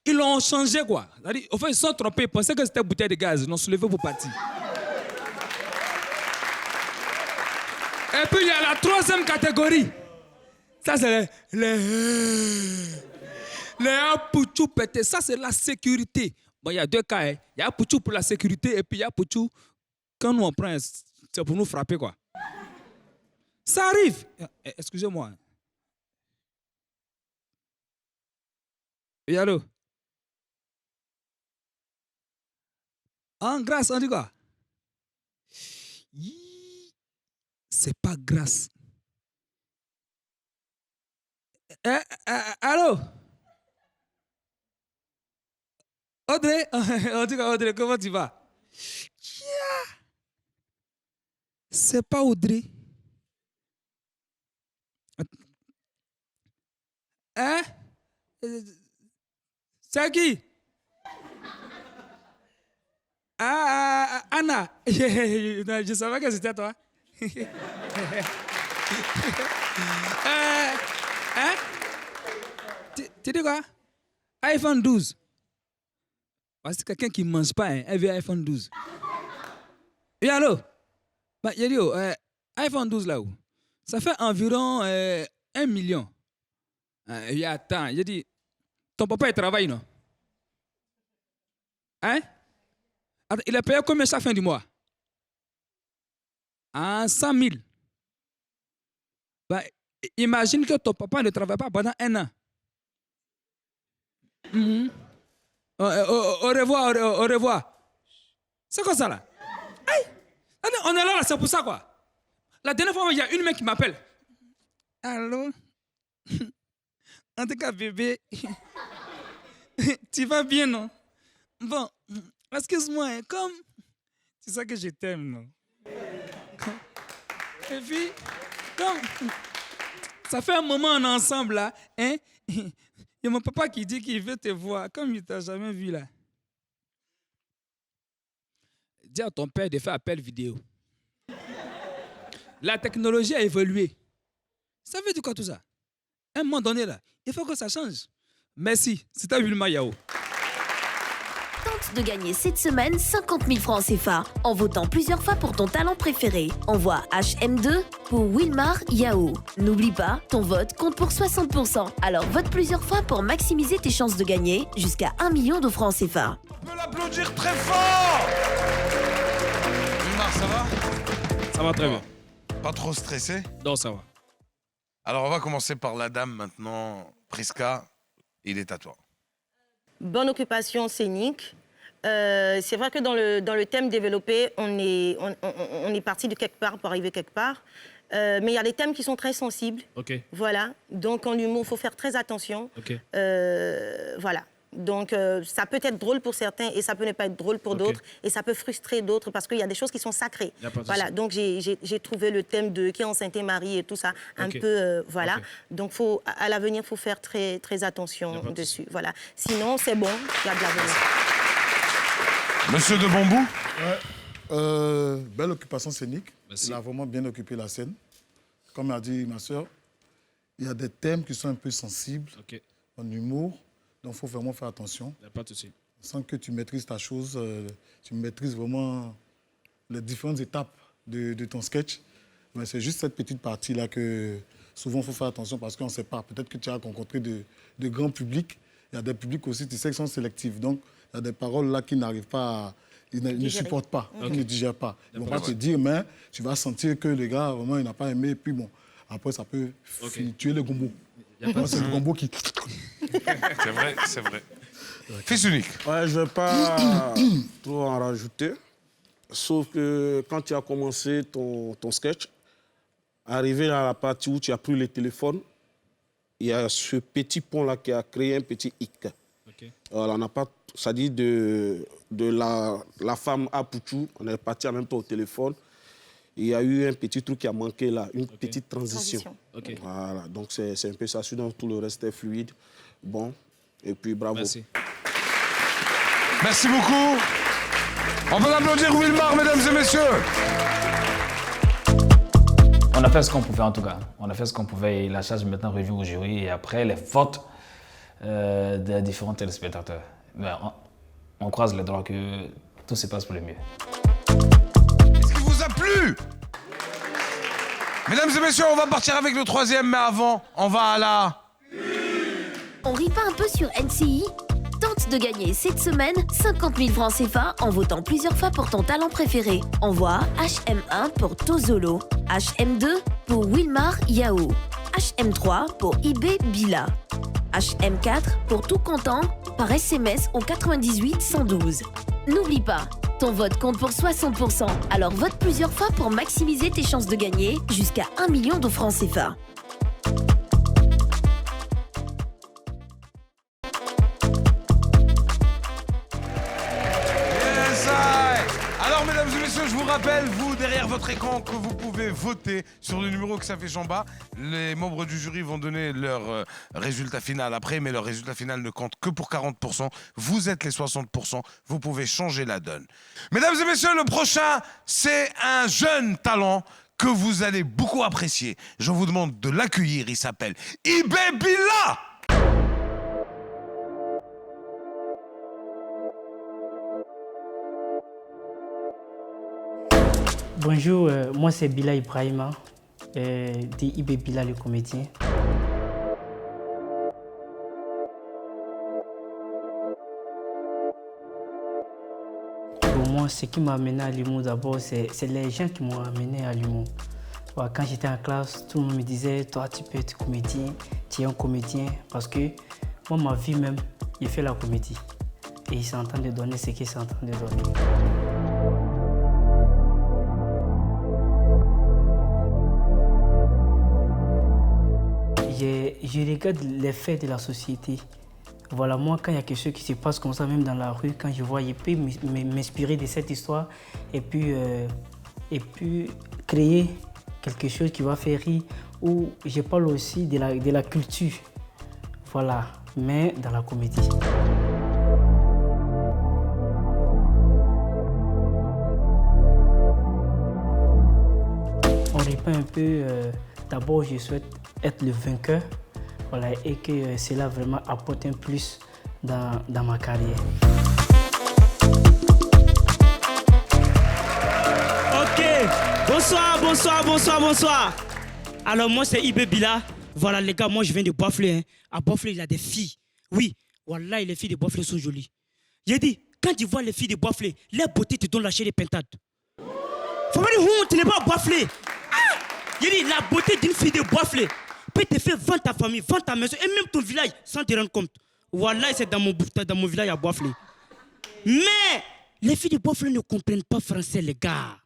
ils l'ont changé, quoi. C'est-à-dire, au fait, ils se sont trompés. Ils pensaient que c'était une bouteille de gaz. Ils l'ont soulevé pour partir. Et puis, il y a la 3e catégorie. Ça, c'est les pouchou pété. Ça, c'est la sécurité. Bon, il y a 2 cas. Hein. Il y a pouchou pour la sécurité et puis il y a pouchou, quand nous on prend, c'est pour nous frapper, quoi. Ça arrive. Excusez-moi. Oui, allô? En grâce, on dit quoi? C'est pas grâce. Allô? Audrey? On dit quoi, Audrey? Comment tu vas? C'est pas Audrey. Hein? C'est qui? Anna. Je savais que c'était toi. Hein? Tu dis quoi? iPhone 12. Parce que quelqu'un qui ne mange pas, hein, elle veut iPhone 12. Et allô? Bah, il dit, iPhone 12 là où? Ça fait environ 1 million. Il attend. Il dit, ton papa il travaille, non? Hein? Il est payé combien chaque fin du mois? 100 000. Bah, imagine que ton papa ne travaille pas pendant 1 an. Au revoir, au revoir. C'est quoi ça là? Hey, on est là, c'est pour ça quoi. La dernière fois, il y a une main qui m'appelle. Allô? En tout cas, bébé, tu vas bien, non? Bon, excuse-moi, comme tu sais que je t'aime, non? Et puis, comme ça fait un moment on est ensemble là, hein? Il y a mon papa qui dit qu'il veut te voir, comme il ne t'a jamais vu là. Dis à ton père de faire appel vidéo. La technologie a évolué. Ça veut dire quoi tout ça? À un moment donné là, il faut que ça change. Merci, c'était Wilma Yao. Tente Tente de gagner cette semaine 50 000 francs CFA en votant plusieurs fois pour ton talent préféré. Envoie HM2 pour Wilmar Yao. N'oublie pas, ton vote compte pour 60%. Alors vote plusieurs fois pour maximiser tes chances de gagner jusqu'à 1 million de francs CFA. On peut l'applaudir très fort. Wilmar, ça va? Ça va très bien. Pas trop stressé? Non, ça va. Alors, on va commencer par la dame maintenant. Priska, il est à toi. Bonne occupation scénique. C'est vrai que dans le thème développé, on est parti de quelque part pour arriver quelque part. Mais il y a des thèmes qui sont très sensibles. Ok. Voilà. Donc, en humour, il faut faire très attention. Ok. Voilà. Donc, ça peut être drôle pour certains et ça peut ne pas être drôle pour d'autres. Et ça peut frustrer d'autres parce qu'il y a des choses qui sont sacrées. Voilà. Donc, j'ai trouvé le thème de qui est enceinte Marie et tout ça un peu... voilà. Donc, à l'avenir, il faut faire très, très attention dessus. Voilà. Sinon, c'est bon. Il y a de l'avenir. Monsieur de Bambou? Ouais. Belle occupation scénique. Merci. Il a vraiment bien occupé la scène. Comme a dit ma soeur, il y a des thèmes qui sont un peu sensibles en humour. Donc, il faut vraiment faire attention. Il n'y a pas de souci. Sans que tu maîtrises ta chose, tu maîtrises vraiment les différentes étapes de ton sketch. Mais c'est juste cette petite partie-là que souvent, il faut faire attention parce qu'on ne sait pas. Peut-être que tu as rencontré de grands publics. Il y a des publics aussi, tu sais, qui sont sélectifs. Donc, il y a des paroles là qui n'arrivent pas à... Ils ne supportent pas, ils ne digèrent pas. Ils ne vont pas te dire, mais tu vas sentir que le gars, vraiment, il n'a pas aimé. Et puis, bon, après, ça peut tuer le gombo. C'est le gombo qui... C'est vrai, c'est vrai. Fils unique. Ouais, je ne vais pas trop en rajouter. Sauf que quand tu as commencé ton sketch, arrivé à la partie où tu as pris le téléphone, il y a ce petit pont-là qui a créé un petit hic. Alors, on n'a pas... Ça dit de la femme à Pouchou, on est parti en même temps au téléphone. Il y a eu un petit truc qui a manqué là, une petite transition. Voilà, donc c'est un peu ça. Sinon, tout le reste est fluide. Bon, et puis bravo. Merci. Merci beaucoup. On peut applaudir Wilmar, mesdames et messieurs. On a fait ce qu'on pouvait en tout cas. On a fait ce qu'on pouvait et la charge est maintenant revue au jury et après les votes des différents téléspectateurs. Mais on croise les doigts que tout se passe pour le mieux. Est-ce qu'il vous a plu? Mesdames et messieurs, on va partir avec le troisième, mais avant, on va à la... On rit pas un peu sur NCI? Tente de gagner cette semaine 50 000 francs CFA en votant plusieurs fois pour ton talent préféré. Envoie HM1 pour Tozolo, HM2 pour Wilmar Yao, HM3 pour IB Bila, HM4 pour Tout Content par SMS au 98 112. N'oublie pas, ton vote compte pour 60%, alors vote plusieurs fois pour maximiser tes chances de gagner jusqu'à 1 million de francs CFA. Alors, mesdames et messieurs, je vous rappelle, vous, derrière votre écran, que vous pouvez voter sur le numéro que s'affiche en bas. Les membres du jury vont donner leur résultat final après, mais leur résultat final ne compte que pour 40%. Vous êtes les 60%, vous pouvez changer la donne. Mesdames et messieurs, le prochain, c'est un jeune talent que vous allez beaucoup apprécier. Je vous demande de l'accueillir, il s'appelle IB Bila. Bonjour, moi c'est Bila Ibrahima, dit IB Bila le comédien. Pour moi, ce qui m'a amené à l'humour d'abord, c'est les gens qui m'ont amené à l'humour. Voilà, quand j'étais en classe, tout le monde me disait, toi tu peux être comédien, tu es un comédien, parce que moi ma vie même, j'ai fait la comédie. Et ils sont en train de donner ce qu'ils sont en train de donner. Je regarde les faits de la société. Voilà, moi, quand il y a quelque chose qui se passe comme ça, même dans la rue, quand je vois, je peux m'inspirer de cette histoire et puis créer quelque chose qui va faire rire. Ou je parle aussi de la culture, voilà, mais dans la comédie. On répond un peu, d'abord je souhaite être le vainqueur, voilà, et que cela vraiment apporte un plus dans ma carrière. Bonsoir, bonsoir, bonsoir, bonsoir. Alors moi c'est Ibé Bila. Voilà les gars, moi je viens de Boiflé. Hein. À Boiflé, il y a des filles. Oui, voilà, les filles de Boiflé sont jolies. J'ai dit, quand tu vois les filles de Boiflé, leur beauté te donne lâcher les pintades. Faut pas dire, tu n'es pas à Boiflé. Ah! J'ai dit, la beauté d'une fille de Boiflé peut te faire vendre ta famille, vendre ta maison et même ton village sans te rendre compte. Voilà, c'est dans mon village à Boiflé. Mais les filles de Boiflé ne comprennent pas français, les gars.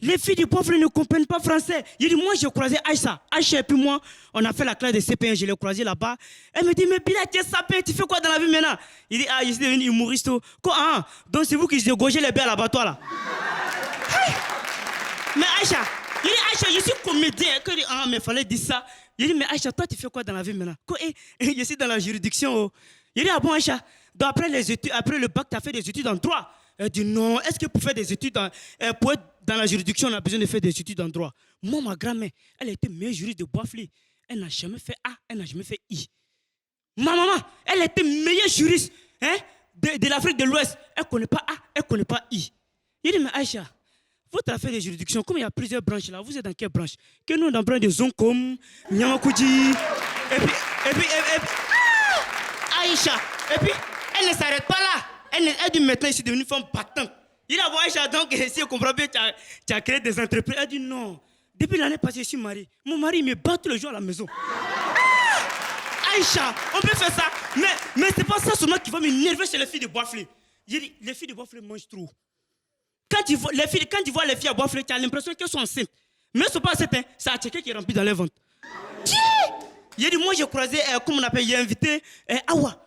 Les filles du Boiflé ne comprennent pas français. Il dit, moi, j'ai croisé Aïcha. Aïcha et puis moi, on a fait la classe de CP1, je l'ai croisé là-bas. Elle me dit, mais Bila, tu es sapin, tu fais quoi dans la vie maintenant? Il dit, ah, je suis devenu humoriste. Quoi, ah, donc c'est vous qui dégorgez les baies à l'abattoir là. Hey! Mais Aïcha, il dit, Aïcha, je suis comédien. Il dit, ah, mais il fallait dire ça. Il dit, mais Aïcha, toi, tu fais quoi dans la vie maintenant? Quoi, je suis dans la juridiction. Oh. Il dit, ah bon, Aïcha, donc après les études, après le bac, tu as fait des études en droit. Elle dit, non, est-ce que pour faire des études, pour être dans la juridiction, on a besoin de faire des études en droit? Moi, ma grand-mère, elle était meilleure juriste de Boiflé. Elle n'a jamais fait A, elle n'a jamais fait I. Ma maman, elle était meilleure juriste hein, de l'Afrique de l'Ouest. Elle ne connaît pas A, elle ne connaît pas I. Il dit, mais Aïcha, votre affaire de juridiction, comme il y a plusieurs branches là, vous êtes dans quelle branche? Que nous, dans la branche de Zonkom, Nyamakoudji, et puis, ah, Aïcha, et puis, elle ne s'arrête pas là. Elle dit maintenant, je suis devenue femme battante. Il a dit, Aïcha, donc, si je comprends bien, tu as créé des entreprises. Elle dit, non. Depuis l'année passée, je suis mariée. Mon mari me bat tous les jours à la maison. Ah! Aïcha, on peut faire ça. Mais c'est pas ça seulement qui va m'énerver chez les filles de Boiflé. J'ai dit, les filles de Boiflé mangent trop. Quand tu vois les filles à Boiflé, tu as l'impression qu'elles sont enceintes. Mais elles ne sont pas enceintes, hein. C'est à checker qui est rempli dans les ventres. J'ai dit, moi, j'ai croisé, comment on appelle, j'ai invité Awa,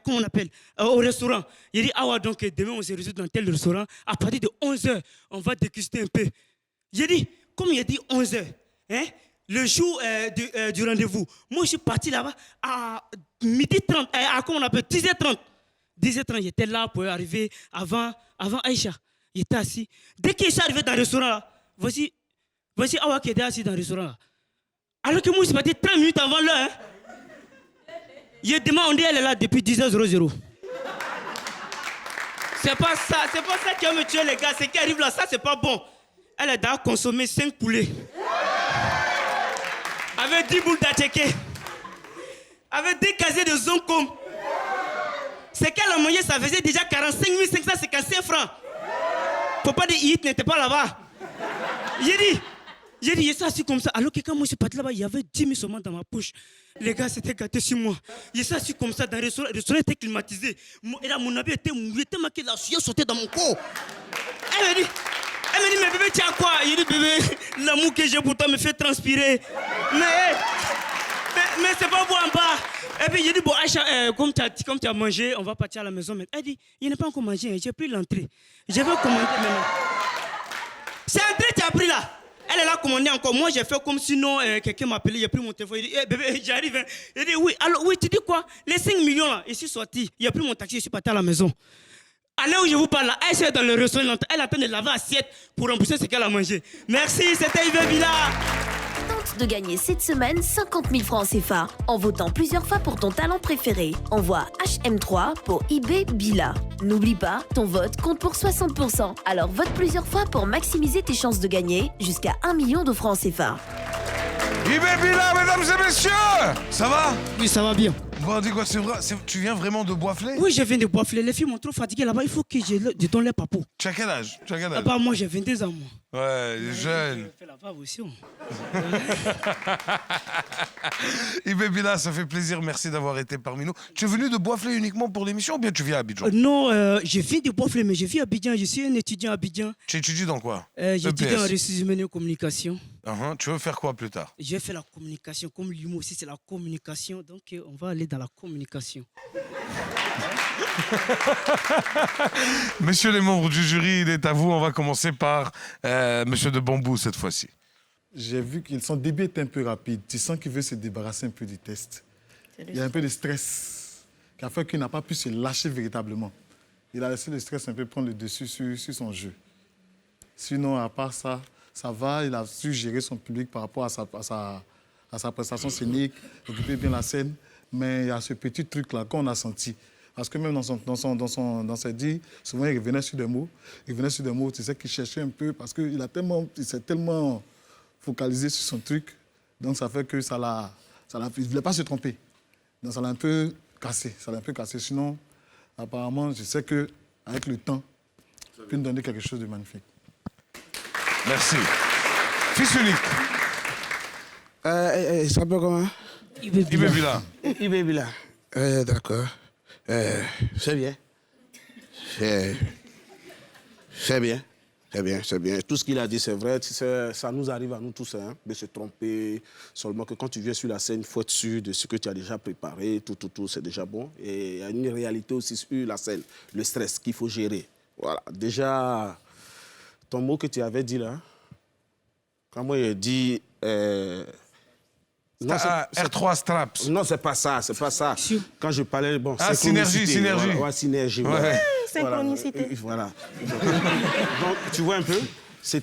comment on appelle, au restaurant. Il dit, Awa, donc demain, on se retrouve dans tel restaurant. À partir de 11h, on va déguster un peu. J'ai dit, comme il a dit 11h, hein, le jour du rendez-vous, moi, je suis parti là-bas à 12h30, à comment on appelle, 10h30. 10h30, j'étais là pour arriver avant Aïcha. Il était assis. Dès qu'il est arrivé dans le restaurant, là, voici Awa qui était assis dans le restaurant. Là. Alors que moi, je suis parti 30 minutes avant l'heure. Hein. Je demande, on dit elle est là depuis 10h00. C'est pas ça qui va me tuer, les gars. Ce qui arrive là, ça, c'est pas bon. Elle a d'ailleurs consommé 5 poulets. Avec 10 boules d'attiqué. Avec 10 casiers de zonkom. C'est qu'elle a mangé, ça faisait déjà 45 555 francs. Faut pas dire, Hit n'était pas là-bas. J'ai dit, ça assis comme ça. Alors que quand moi je suis parti là-bas, il y avait 10 000 seulement dans ma poche. Les gars, c'était gâté sur moi. J'ai ça assis comme ça dans le restaurant. Le restaurant était climatisé. Et là, mon habit était mouillé, tellement que la sueur sortait dans mon corps. Elle m'a dit, mais bébé, tu as quoi? J'ai dit, bébé, l'amour que j'ai pour toi me fait transpirer. Mais c'est pas bon en bas. Et puis j'ai dit, bon, Aïcha, comme tu as mangé, on va partir à la maison. Elle dit, il n'a pas encore mangé, j'ai pris l'entrée. Je vais commander maintenant. C'est l'entrée que tu as pris là. Elle a commandé encore. Moi, j'ai fait comme sinon quelqu'un m'a appelé, j'ai pris mon téléphone. Il dit, hey, bébé, j'arrive. Hein. Il dit, oui. Alors, oui, tu dis quoi? Les 5 millions là, je suis sorti. Il a pris mon taxi, je suis parti à la maison. À l'heure où je vous parle là, elle est dans le restaurant, elle attend de laver l'assiette pour rembourser ce qu'elle a mangé. Merci, c'était Ibé Bila. Tente de gagner cette semaine 50 000 francs CFA en votant plusieurs fois pour ton talent préféré. Envoie HM3 pour Ibé Bila. N'oublie pas, ton vote compte pour 60%. Alors vote plusieurs fois pour maximiser tes chances de gagner jusqu'à 1 million de francs CFA. Ibé Bila, mesdames et messieurs! Ça va? Oui, ça va bien. Bon, dis quoi, c'est vrai, tu viens vraiment de Boiflé? Oui, je viens de Boiflé. Les filles m'ont trop fatigué là-bas. Il faut que je donne les papous. Tu as quel âge? Ah bah, moi, j'ai 22 ans, moi. Ouais, jeune. Je fais la bave aussi. Ibé Bila, ça fait plaisir. Merci d'avoir été parmi nous. Tu es venu de Boiflé uniquement pour l'émission ou bien tu viens à Abidjan? Non, je viens de Boiflé, mais je vis à Abidjan. Je suis un étudiant à Abidjan. Tu étudies dans quoi? J'étudie en ressources humaines et communication. Tu veux faire quoi plus tard? Je vais faire la communication. Comme l'humour aussi, c'est la communication. Donc, on va aller dans la communication. Messieurs les membres du jury, il est à vous. On va commencer par Monsieur de Bambou cette fois-ci. J'ai vu que son début est un peu rapide. Tu sens qu'il veut se débarrasser un peu du test. Il y a un peu de stress qui a fait qu'il n'a pas pu se lâcher véritablement. Il a laissé le stress un peu prendre le dessus sur son jeu. Sinon, à part ça, ça va. Il a su gérer son public par rapport à sa prestation scénique, occuper bien la scène. Mais il y a ce petit truc-là qu'on a senti. Parce que même dans ses dits, souvent il revenait sur des mots. Tu sais, qu'il cherchait un peu parce qu'il s'est tellement focalisé sur son truc. Donc ça fait que il ne voulait pas se tromper. Donc ça l'a un peu cassé. Sinon, apparemment, je sais qu'avec le temps, il peut nous donner quelque chose de magnifique. Merci. Fils unique. Il s'appelle comment? Ibebila. Ibebila. D'accord. C'est bien. C'est bien. Tout ce qu'il a dit, c'est vrai. Ça nous arrive à nous tous de se tromper. Seulement que quand tu viens sur la scène, il faut être sûr de ce que tu as déjà préparé. Tout, c'est déjà bon. Et il y a une réalité aussi sur la scène, le stress qu'il faut gérer. Voilà. Déjà, ton mot que tu avais dit là, quand moi j'ai dit... Non, R3 Straps. Non, c'est pas ça. Quand je parlais, bon, synergie. Ouais, synergie. Ouais. Synchronicité. Voilà. Donc, tu vois un peu, tu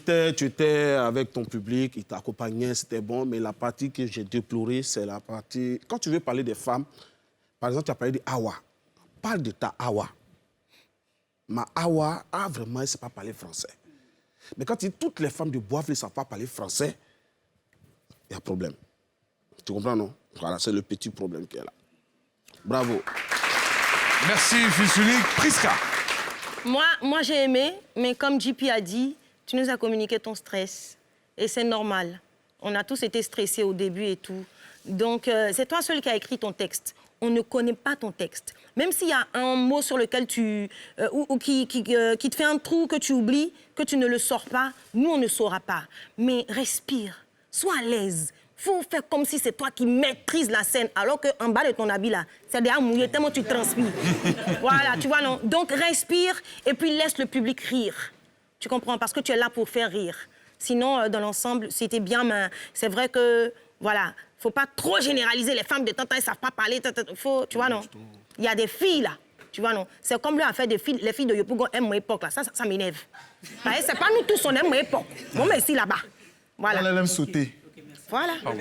étais avec ton public, il t'accompagnait, c'était bon, mais la partie que j'ai déplorée, c'est la partie... Quand tu veux parler des femmes, par exemple, tu as parlé de Awa. Parle de ta Awa. Ma Awa, vraiment, elle ne sait pas parler français. Mais quand tu dis toutes les femmes de Boisville ne savent pas parler français, il y a problème. Tu comprends, non? Voilà, c'est le petit problème qu'il y a là. Bravo. Merci, fils unique. Priska. Moi, j'ai aimé, mais comme JP a dit, tu nous as communiqué ton stress. Et c'est normal. On a tous été stressés au début et tout. Donc, c'est toi seul qui as écrit ton texte. On ne connaît pas ton texte. Même s'il y a un mot sur lequel qui te fait un trou que tu oublies, que tu ne le sors pas, nous, on ne saura pas. Mais respire, sois à l'aise. Faut faire comme si c'est toi qui maîtrises la scène, alors qu'en bas de ton habit, là, c'est déjà mouillé tellement tu transpires. Voilà, tu vois, non? Donc, respire et puis laisse le public rire. Tu comprends? Parce que tu es là pour faire rire. Sinon, dans l'ensemble, c'était bien, mais c'est vrai que, voilà, faut pas trop généraliser. Les femmes de temps en temps, elles savent pas parler. Faut, tu vois, non? Il y a des filles, là. Tu vois, non? C'est comme l'affaire des filles, les filles de Yopougon aiment mon époque, là. Ça m'énerve. C'est pas nous tous, on aime mon époque. Bon, mais ici, là-bas. Voilà. Elle aime sauter. Voilà. Ok,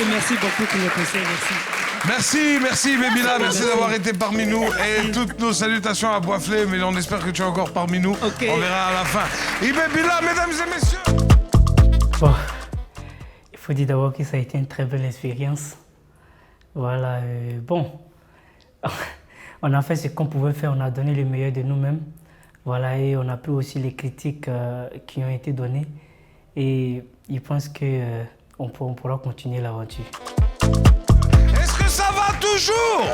merci beaucoup pour le conseil, merci. Merci Bébila, merci d'avoir été parmi nous. Et toutes nos salutations à Boisflé, mais on espère que tu es encore parmi nous. Okay. On verra à la fin. Ibebila, mesdames et messieurs. Bon, il faut dire d'abord que ça a été une très belle expérience. Voilà, bon, on a fait ce qu'on pouvait faire, on a donné le meilleur de nous-mêmes. Voilà, et on a pris aussi les critiques qui ont été données. Et je pense qu'on pourra continuer l'aventure. Est-ce que ça va toujours?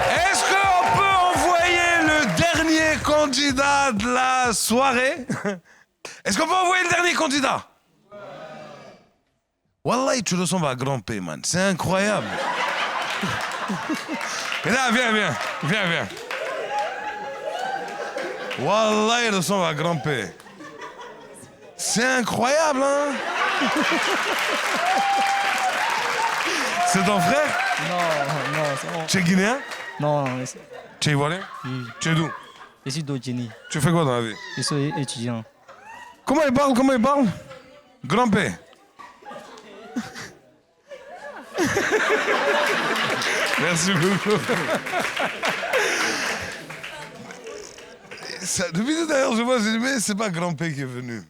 Est-ce qu'on peut envoyer le dernier candidat de la soirée? Est-ce qu'on peut envoyer le dernier candidat? Wallah, tu ressembles à Grand P, man. C'est incroyable. Et là, viens. Wallah, il ressemble à Grand P. C'est incroyable, hein? C'est ton frère? Non, c'est bon. Tu es guinéen? Non. Tu es ivoirien? Oui. Tu es d'où? Je suis d'Ogénie. Tu fais quoi dans la vie? Je suis étudiant. Comment il parle? Grand-père. Merci beaucoup. Depuis tout à l'heure, je vois, je dis, mais c'est pas Grand-père qui est venu.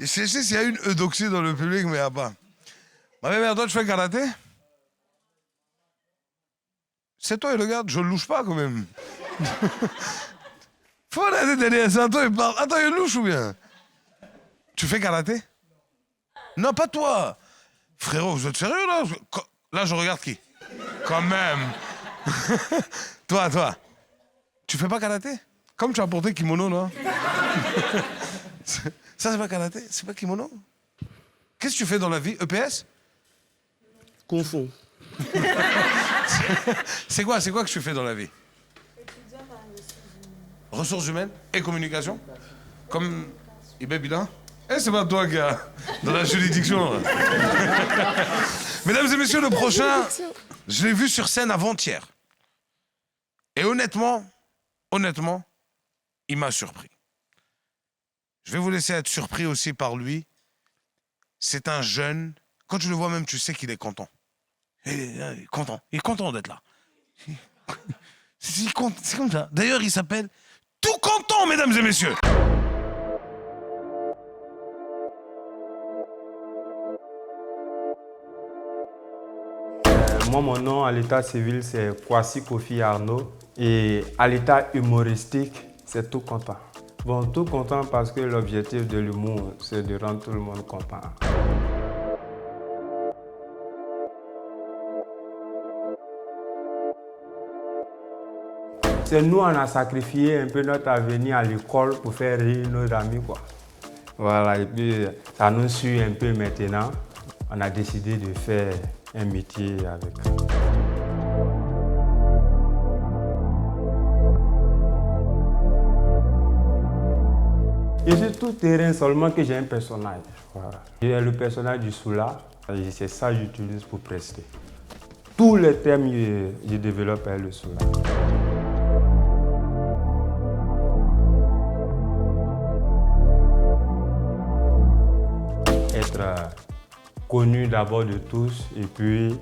Je cherchais s'il y a une eudoxie dans le public, mais il n'y a pas. Ma mère, toi, tu fais karaté? C'est toi, il regarde, je ne louche pas quand même. Faut arrêter derrière ça, toi, il parle. Attends, il louche ou bien? Tu fais karaté? Non, pas toi. Frérot, vous êtes sérieux là? Là, je regarde qui? Quand même. Toi. Tu fais pas karaté? Comme tu as porté kimono, non? Ça, c'est pas karaté? C'est pas kimono? Qu'est-ce que tu fais dans la vie? EPS? Confond. C'est quoi que tu fais dans la vie? Ressources humaines et communication? Comme Ibebila? C'est pas toi qui a dans la juridiction. Là. Mesdames et messieurs, le prochain, je l'ai vu sur scène avant-hier. Et honnêtement, il m'a surpris. Je vais vous laisser être surpris aussi par lui. C'est un jeune. Quand tu le vois même, tu sais qu'il est content. Il est content d'être là. C'est comme ça. D'ailleurs, il s'appelle Tout Canton, mesdames et messieurs. Moi, mon nom à l'état civil, c'est Kwasi Kofi Arnaud. Et à l'état humoristique, c'est Tout Content. Bon, Tout Content parce que l'objectif de l'humour, c'est de rendre tout le monde content. C'est nous, on a sacrifié un peu notre avenir à l'école pour faire rire nos amis, quoi. Voilà, et puis ça nous suit un peu maintenant. On a décidé de faire un métier avec. Je suis tout terrain, seulement que j'ai un personnage. Voilà. J'ai le personnage du Soula, et c'est ça que j'utilise pour prester. Tous les thèmes que je développe avec le Soula. Être connu d'abord de tous et puis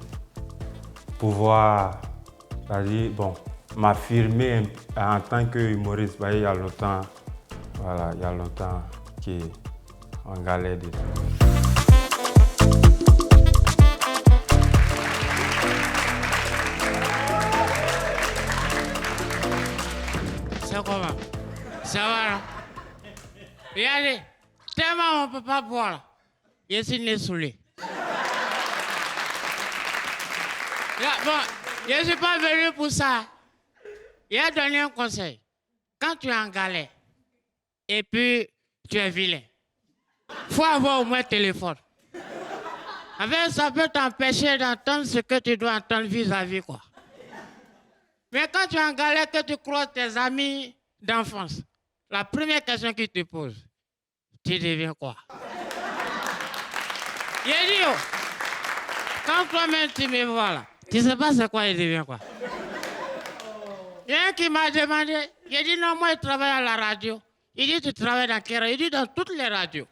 pouvoir, c'est-à-dire, bon, m'affirmer en tant qu'humoriste. Il y a longtemps, voilà, il y a longtemps qu'on galère dedans. C'est comment? Ça va là? Regardez, tellement on ne peut pas boire là. Je suis né saoulé. Bon, je ne suis pas venu pour ça. Il a donné un conseil. Quand tu es en galère et puis tu es vilain, il faut avoir au moins téléphone. Avec ça peut t'empêcher d'entendre ce que tu dois entendre vis-à-vis, quoi. Mais quand tu es en galère, que tu croises tes amis d'enfance, la première question qu'ils te posent, tu deviens quoi? Il a dit, oh, quand toi-même tu me vois là, tu ne sais pas c'est quoi il devient quoi. Il y a un qui m'a demandé, il a dit non, moi je travaille à la radio. Il dit tu travailles dans quelle radio? Il dit dans toutes les radios.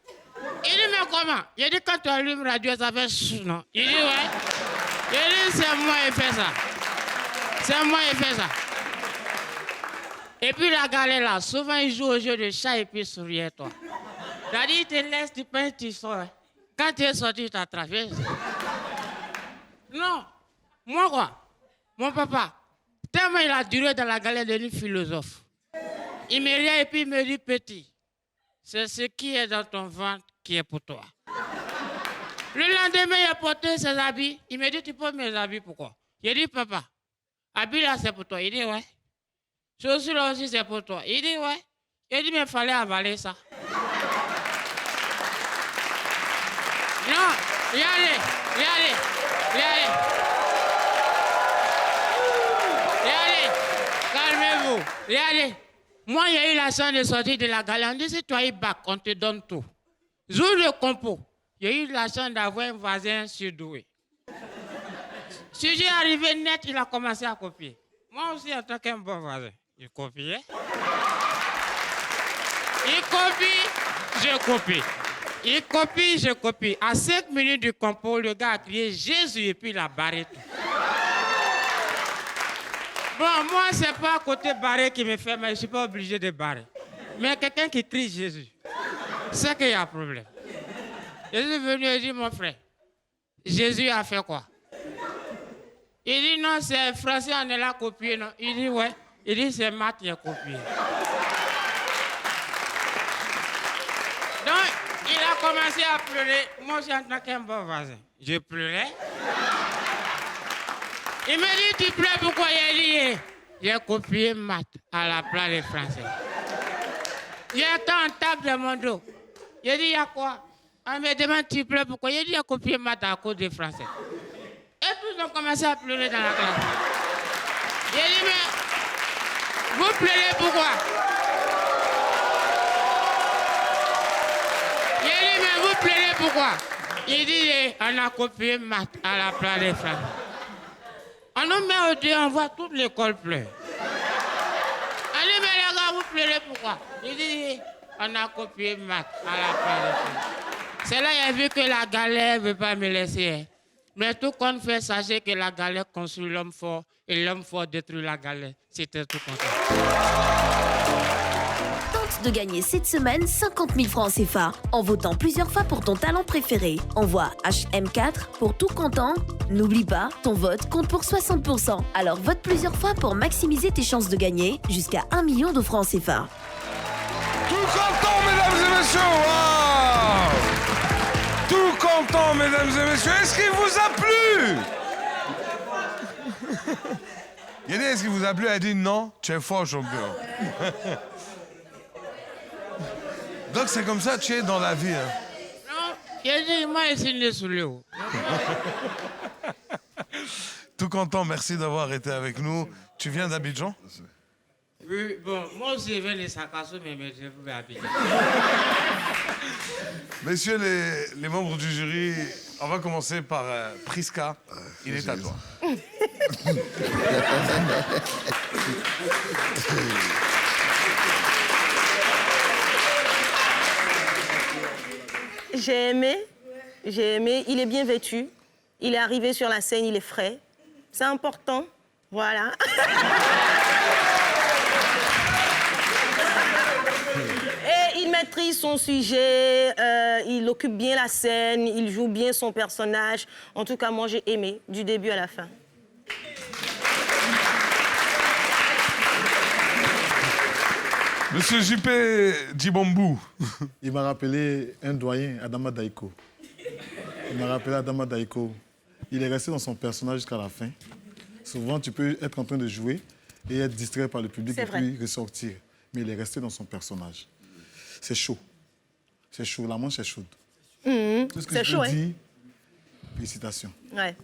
Il dit mais comment? Il dit quand tu allumes la radio, ça fait chou, non? Il dit ouais. Il dit c'est moi qui fais ça. C'est moi qui fais ça. Et puis la galère là, souvent il joue au jeu de chat et puis sourire toi. C'est-à-dire il te laisse, tu penses, tu sors. Quand tu es sorti, tu t'attrapes. Non, moi quoi, mon papa, tellement il a duré dans la galère de philosophe. Il me regarde et puis il me dit, petit, c'est ce qui est dans ton ventre qui est pour toi. Le lendemain, il a porté ses habits. Il me dit, tu portes mes habits, pourquoi? Il dit, papa, habit là c'est pour toi. Il dit, ouais. Chaussures là aussi c'est pour toi. Il dit, ouais. Il dit, mais il fallait avaler ça. Non, regardez. Calmez-vous. Regardez. Moi, il y a eu la chance de sortir de la galère. On dit, si tu as eu bac, on te donne tout. Jour de compo, il y a eu la chance d'avoir un voisin surdoué. Si j'ai arrivé net, il a commencé à copier. Moi aussi, en tant qu'un bon voisin, il copiait. Il copie, je copie. Il copie, je copie. À 5 minutes du compo, le gars a crié Jésus et puis il a barré tout. Bon, moi, c'est pas à côté barré qui me fait, mais je ne suis pas obligé de barrer. Mais quelqu'un qui crie Jésus, c'est qu'il y a un problème. Je suis venu et dit, mon frère, Jésus a fait quoi? Il dit, non, c'est français, on est là copié, non? Il dit, ouais. Il dit, c'est maths qui a copié. Donc, il a commencé à pleurer. Moi, j'ai en tant qu'un bon voisin. Je pleurais. Il me dit, tu pleures pourquoi? Il a dit, j'ai copié maths à la place des Français. Il y a tant en table de mon dos. Il a dit, il y a quoi? On me demande, tu pleures pourquoi? Il a dit, j'ai copié maths à cause des Français. Et puis, ils ont commencé à pleurer dans la classe. Il a dit, mais vous pleurez pourquoi? Il a dit, mais vous pleurez pourquoi? Il dit, on a copié maths à la place des Français. On nous met au Dieu, on voit toute l'école pleurer. On dit, mais les gars, vous pleurez pourquoi? Il dit, on a copié maths à la place des Français. C'est là qu'il a vu que la galère ne veut pas me laisser. Mais tout compte fait, sachez que la galère construit l'homme fort et l'homme fort détruit la galère. C'était tout compte. Tente de gagner cette semaine 50 000 francs CFA en votant plusieurs fois pour ton talent préféré. Envoie HM4 pour tout content. N'oublie pas, ton vote compte pour 60%. Alors vote plusieurs fois pour maximiser tes chances de gagner jusqu'à 1 million de francs CFA. Tout content, mesdames et messieurs. Wow! Tout content, mesdames et messieurs. Est-ce qu'il vous a plu? Yannick, est-ce qu'il vous a plu? Elle a dit non, tu es fort, champion. Donc c'est comme ça que tu es dans la vie. Hein. Non, Yannick, moi, je suis né sous l'eau. Tout content, merci d'avoir été avec nous. Tu viens d'Abidjan? Oui, bon, moi aussi, je viens de Sakasso, mais je vais à Abidjan. Messieurs les membres du jury, on va commencer par Priska. Il est à toi. J'ai aimé, il est bien vêtu, il est arrivé sur la scène, il est frais. C'est important, voilà. Et il maîtrise son sujet, il occupe bien la scène, il joue bien son personnage. En tout cas, moi, j'ai aimé, du début à la fin. Monsieur JP Djibambou. Il m'a rappelé un doyen, Adama Daiko. Il m'a rappelé Adama Daiko. Il est resté dans son personnage jusqu'à la fin. Souvent, tu peux être en train de jouer et être distrait par le public et puis ressortir. Mais il est resté dans son personnage. C'est chaud. C'est chaud. La manche est chaude. Tout ce que je peux dire, félicitations. Ouais.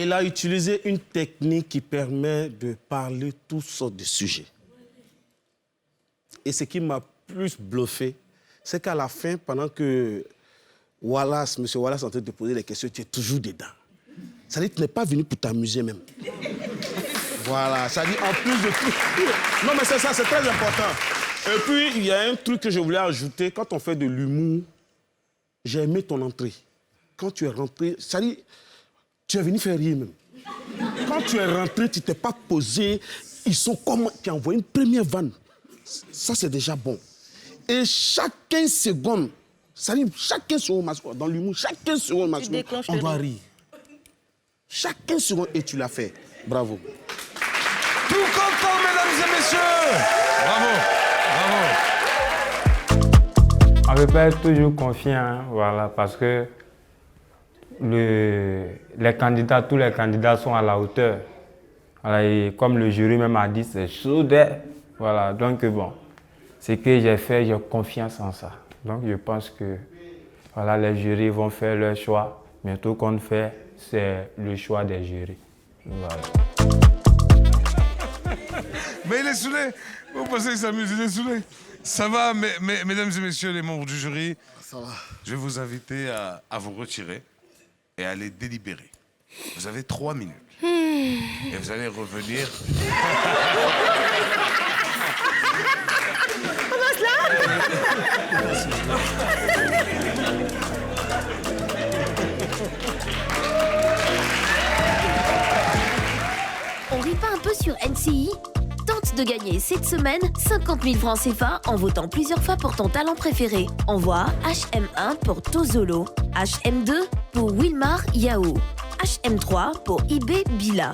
Il a utilisé une technique qui permet de parler toutes sortes de sujets. Et ce qui m'a plus bluffé, c'est qu'à la fin, pendant que Wallace, M. Wallace est en train de te poser des questions, tu es toujours dedans. Ça dit que tu n'es pas venu pour t'amuser même. Voilà, ça dit en plus de tout. Non mais c'est ça, c'est très important. Et puis, il y a un truc que je voulais ajouter. Quand on fait de l'humour, j'ai aimé ton entrée. Quand tu es rentré, ça dit, tu es venu faire rire même. Quand tu es rentré, tu t'es pas posé. Ils sont comme... Tu as envoyé une première vanne. Ça, c'est déjà bon. Et chaque 15 secondes, ça dit, chaque 15 secondes, dans l'humour, chaque 15 secondes, on va rire. Chaque 15 secondes, et tu l'as fait. Bravo. Tout content, mesdames et messieurs. Bravo. On ne peut pas être toujours confiant, hein, voilà, parce que les candidats, tous les candidats sont à la hauteur. Voilà, et comme le jury même a dit, c'est chaud. Voilà, donc bon, ce que j'ai fait, j'ai confiance en ça. Donc je pense que voilà, les jurys vont faire leur choix, mais tout qu'on fait, c'est le choix des jurys. Voilà. Mais il est saoulé. Vous pensez qu'il s'amuse, il est saoulé. Ça va, mesdames et messieurs les membres du jury. Ça va. Je vais vous inviter à vous retirer et à aller délibérer. Vous avez 3 minutes. Et vous allez revenir. On rit pas un peu sur NCI? Tente de gagner cette semaine 50 000 francs CFA en votant plusieurs fois pour ton talent préféré. Envoie HM1 pour Tozolo, HM2 pour Wilmar Yao, HM3 pour IB Bila,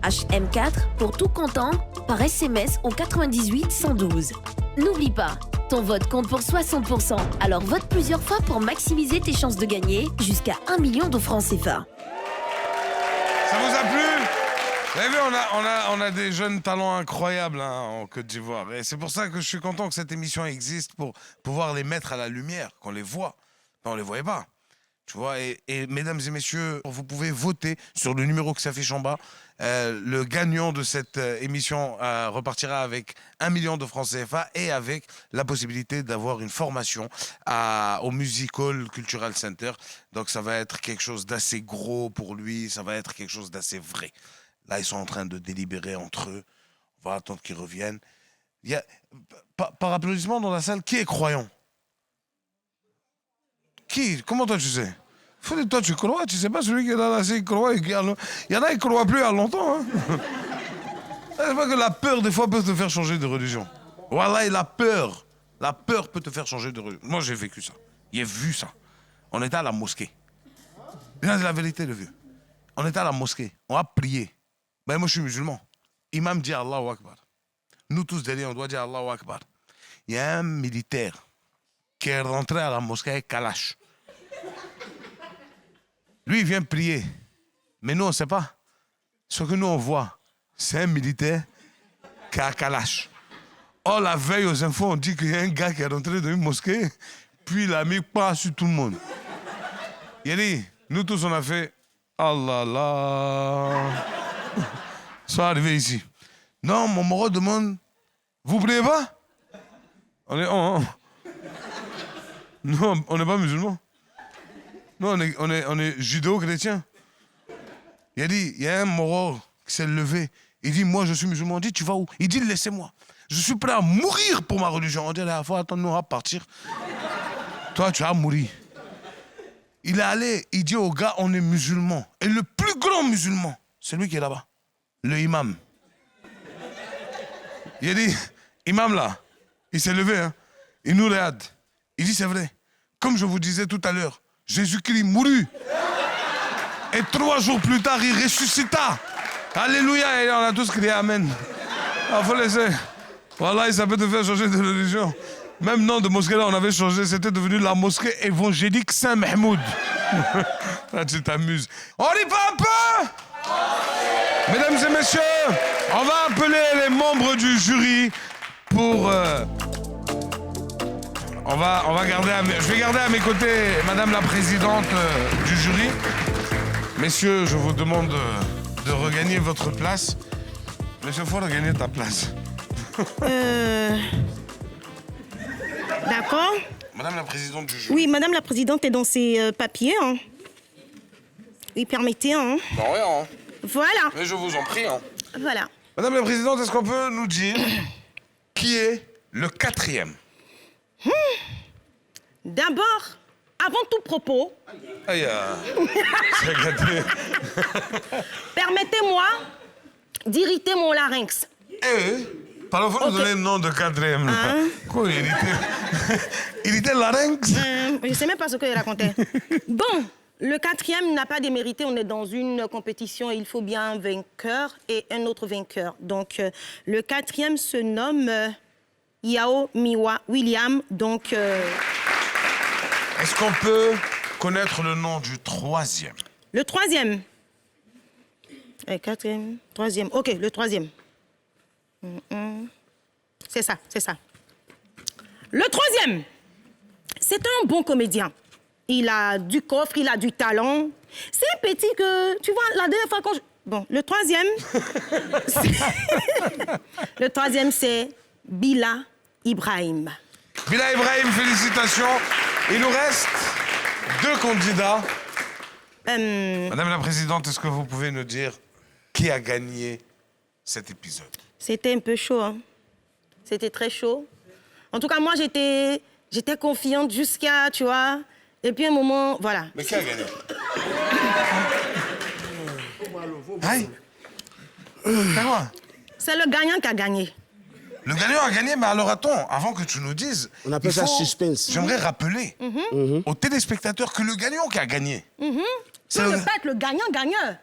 HM4 pour Tout Content par SMS au 98 112. N'oublie pas, ton vote compte pour 60%, alors vote plusieurs fois pour maximiser tes chances de gagner jusqu'à 1 million de francs CFA. Ça vous a plu? Vous avez vu, on a des jeunes talents incroyables en Côte d'Ivoire. Et c'est pour ça que je suis content que cette émission existe, pour pouvoir les mettre à la lumière, qu'on les voit. On ne les voyait pas. Tu vois, et mesdames et messieurs, vous pouvez voter sur le numéro qui s'affiche en bas. Le gagnant de cette émission repartira avec 1 million de francs CFA et avec la possibilité d'avoir une formation au Music Hall Cultural Center. Donc ça va être quelque chose d'assez gros pour lui, ça va être quelque chose d'assez vrai. Là, ils sont en train de délibérer entre eux. On va attendre qu'ils reviennent. Il y a, par applaudissement dans la salle, qui est croyant? Qui? Comment toi tu sais? Toi tu crois, tu sais pas celui qui est là, il croit. Il y en a qui ne croient plus à longtemps. Hein? C'est pas que la peur des fois peut te faire changer de religion. Voilà, et la peur peut te faire changer de religion. Moi j'ai vécu ça, j'ai vu ça. On était à la mosquée. C'est la vérité le vieux. On était à la mosquée, on a prié. Ben moi je suis musulman. Imam dit Allahu Akbar. Nous tous derrière, on doit dire Allahu Akbar. Il y a un militaire qui est rentré à la mosquée avec Kalash. Lui, il vient prier. Mais nous, on ne sait pas. Ce que nous, on voit, c'est un militaire qui a Kalash. Or, la veille aux infos, on dit qu'il y a un gars qui est rentré dans une mosquée, puis il a mis pas sur tout le monde. Il a dit, nous tous, on a fait Allah là. Ils sont arrivés ici. Non, mon moro demande, vous priez pas? On est non, on n'est pas musulmans. Non, on est judéo-chrétien. Il a dit, il y a un moro qui s'est levé. Il dit, moi je suis musulman. On dit, tu vas où? Il dit, laissez-moi. Je suis prêt à mourir pour ma religion. On dit, il faut attendre, nous à partir. Toi, tu vas mourir. Il est allé, il dit au gars, on est musulman. Et le plus grand musulman, c'est lui qui est là-bas. Le imam. Il a dit, imam là, il s'est levé, hein. Il nous regarde. Il dit, c'est vrai. Comme je vous disais tout à l'heure, Jésus-Christ mourut. Et 3 jours plus tard, il ressuscita. Alléluia. Et on a tous crié Amen. Il faut laisser. Voilà, ça peut te faire changer de religion. Même nom de mosquée là, on avait changé. C'était devenu la mosquée évangélique Saint-Mahmoud. Là, tu t'amuses. On y va un peu? Mesdames et messieurs, on va appeler les membres du jury pour... je vais garder à mes côtés Madame la Présidente du jury. Messieurs, je vous demande de regagner votre place. Monsieur, il faut regagner ta place. D'accord. Madame la Présidente du jury. Oui, Madame la Présidente est dans ses papiers. Hein. Oui, permettez. Hein. Non, rien. Hein. Voilà. Mais je vous en prie. Hein. Voilà. Madame la Présidente, est-ce qu'on peut nous dire qui est le 4e? D'abord, avant tout propos, aïe, c'est gâté. Permettez-moi d'irriter mon larynx. Pardon, il faut nous donner le nom de 4e. Hein? Quoi, irriter le larynx? Je ne sais même pas ce que je racontais. Bon, le 4e n'a pas démérité. On est dans une compétition et il faut bien un vainqueur et un autre vainqueur. Donc, le 4e se nomme Yao Miwa William. Donc... Est-ce qu'on peut connaître le nom du 3e? Le 3e. 4e, 3e. OK, le 3e. C'est ça, c'est ça. Le 3e, c'est un bon comédien. Il a du coffre, il a du talent. C'est un petit que... Tu vois, la dernière fois quand je... Bon, le 3e... Le 3e, c'est Bila Ibrahim. Bila Ibrahim, félicitations. Il nous reste 2 candidats. Madame la Présidente, est-ce que vous pouvez nous dire qui a gagné cet épisode? C'était un peu chaud, hein. C'était très chaud. En tout cas, moi, j'étais confiante jusqu'à, tu vois... Et puis, un moment, voilà. Mais qui a gagné? Aïe. C'est le gagnant qui a gagné. Le gagnant a gagné, mais alors attends, avant que tu nous dises... On appelle ça suspense. J'aimerais rappeler aux téléspectateurs que le gagnant qui a gagné... Ça ne peut pas être le gagnant-gagneur.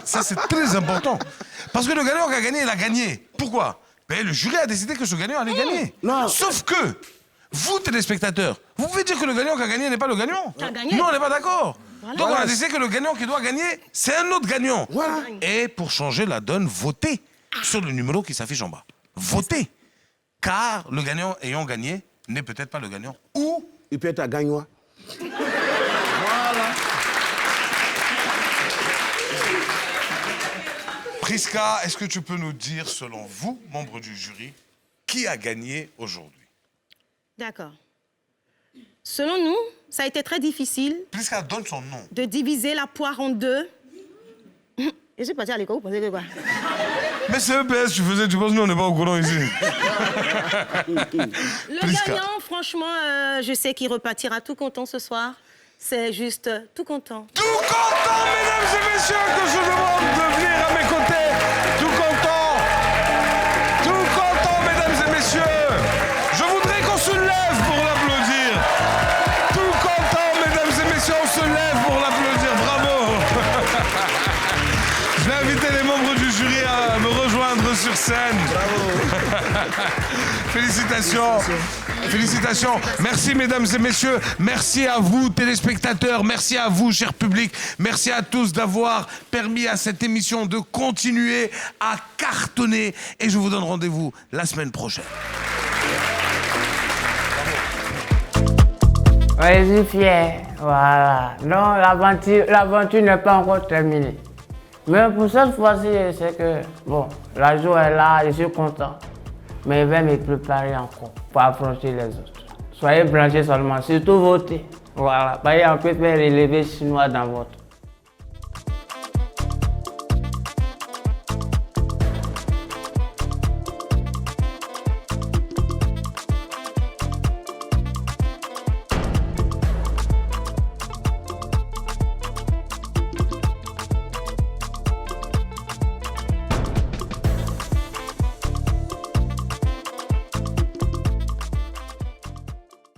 Ça, c'est très important. Parce que le gagnant qui a gagné, il a gagné. Pourquoi? Ben, le jury a décidé que ce gagnant allait gagner. Non. Sauf que, vous, téléspectateurs, vous pouvez dire que le gagnant qui a gagné n'est pas le gagnant. Qui a gagné. Non, on n'est pas d'accord. Voilà. Donc, on a décidé que le gagnant qui doit gagner, c'est un autre gagnant. Voilà. Et pour changer la donne, votez sur le numéro qui s'affiche en bas. Votez. Car le gagnant ayant gagné n'est peut-être pas le gagnant. Ou... il peut être un gagnant. Voilà. Priska, est-ce que tu peux nous dire, selon vous, membres du jury, qui a gagné aujourd'hui? D'accord. Selon nous, ça a été très difficile... Priska, donne son nom. ...de diviser la poire en 2. Je suis partie à l'école, vous pensez que quoi? Mais c'est EPS, tu penses que nous, on n'est pas au courant ici. Le gagnant, franchement, je sais qu'il repartira tout content ce soir. C'est juste tout content. Tout content, mesdames et messieurs, que je demande de venir à mes côtés. Tout content. Tout content, mesdames et messieurs. Je voudrais qu'on se lève pour l'applaudir. Tout content, mesdames et messieurs, on se lève pour l'applaudir. Bravo. Je vais inviter les membres du jury à me rejoindre sur scène. Bravo. Félicitations. Félicitations. Merci, mesdames et messieurs. Merci à vous, téléspectateurs. Merci à vous, cher public. Merci à tous d'avoir permis à cette émission de continuer à cartonner. Et je vous donne rendez-vous la semaine prochaine. Ouais, je suis fier. Voilà. Non, l'aventure n'est pas encore terminée. Mais pour cette fois-ci, je sais que, bon, la joie est là, je suis content. Mais je vais me préparer encore pour affronter les autres. Soyez branchés seulement, surtout votez. Voilà, on peut faire relever chinois dans votre.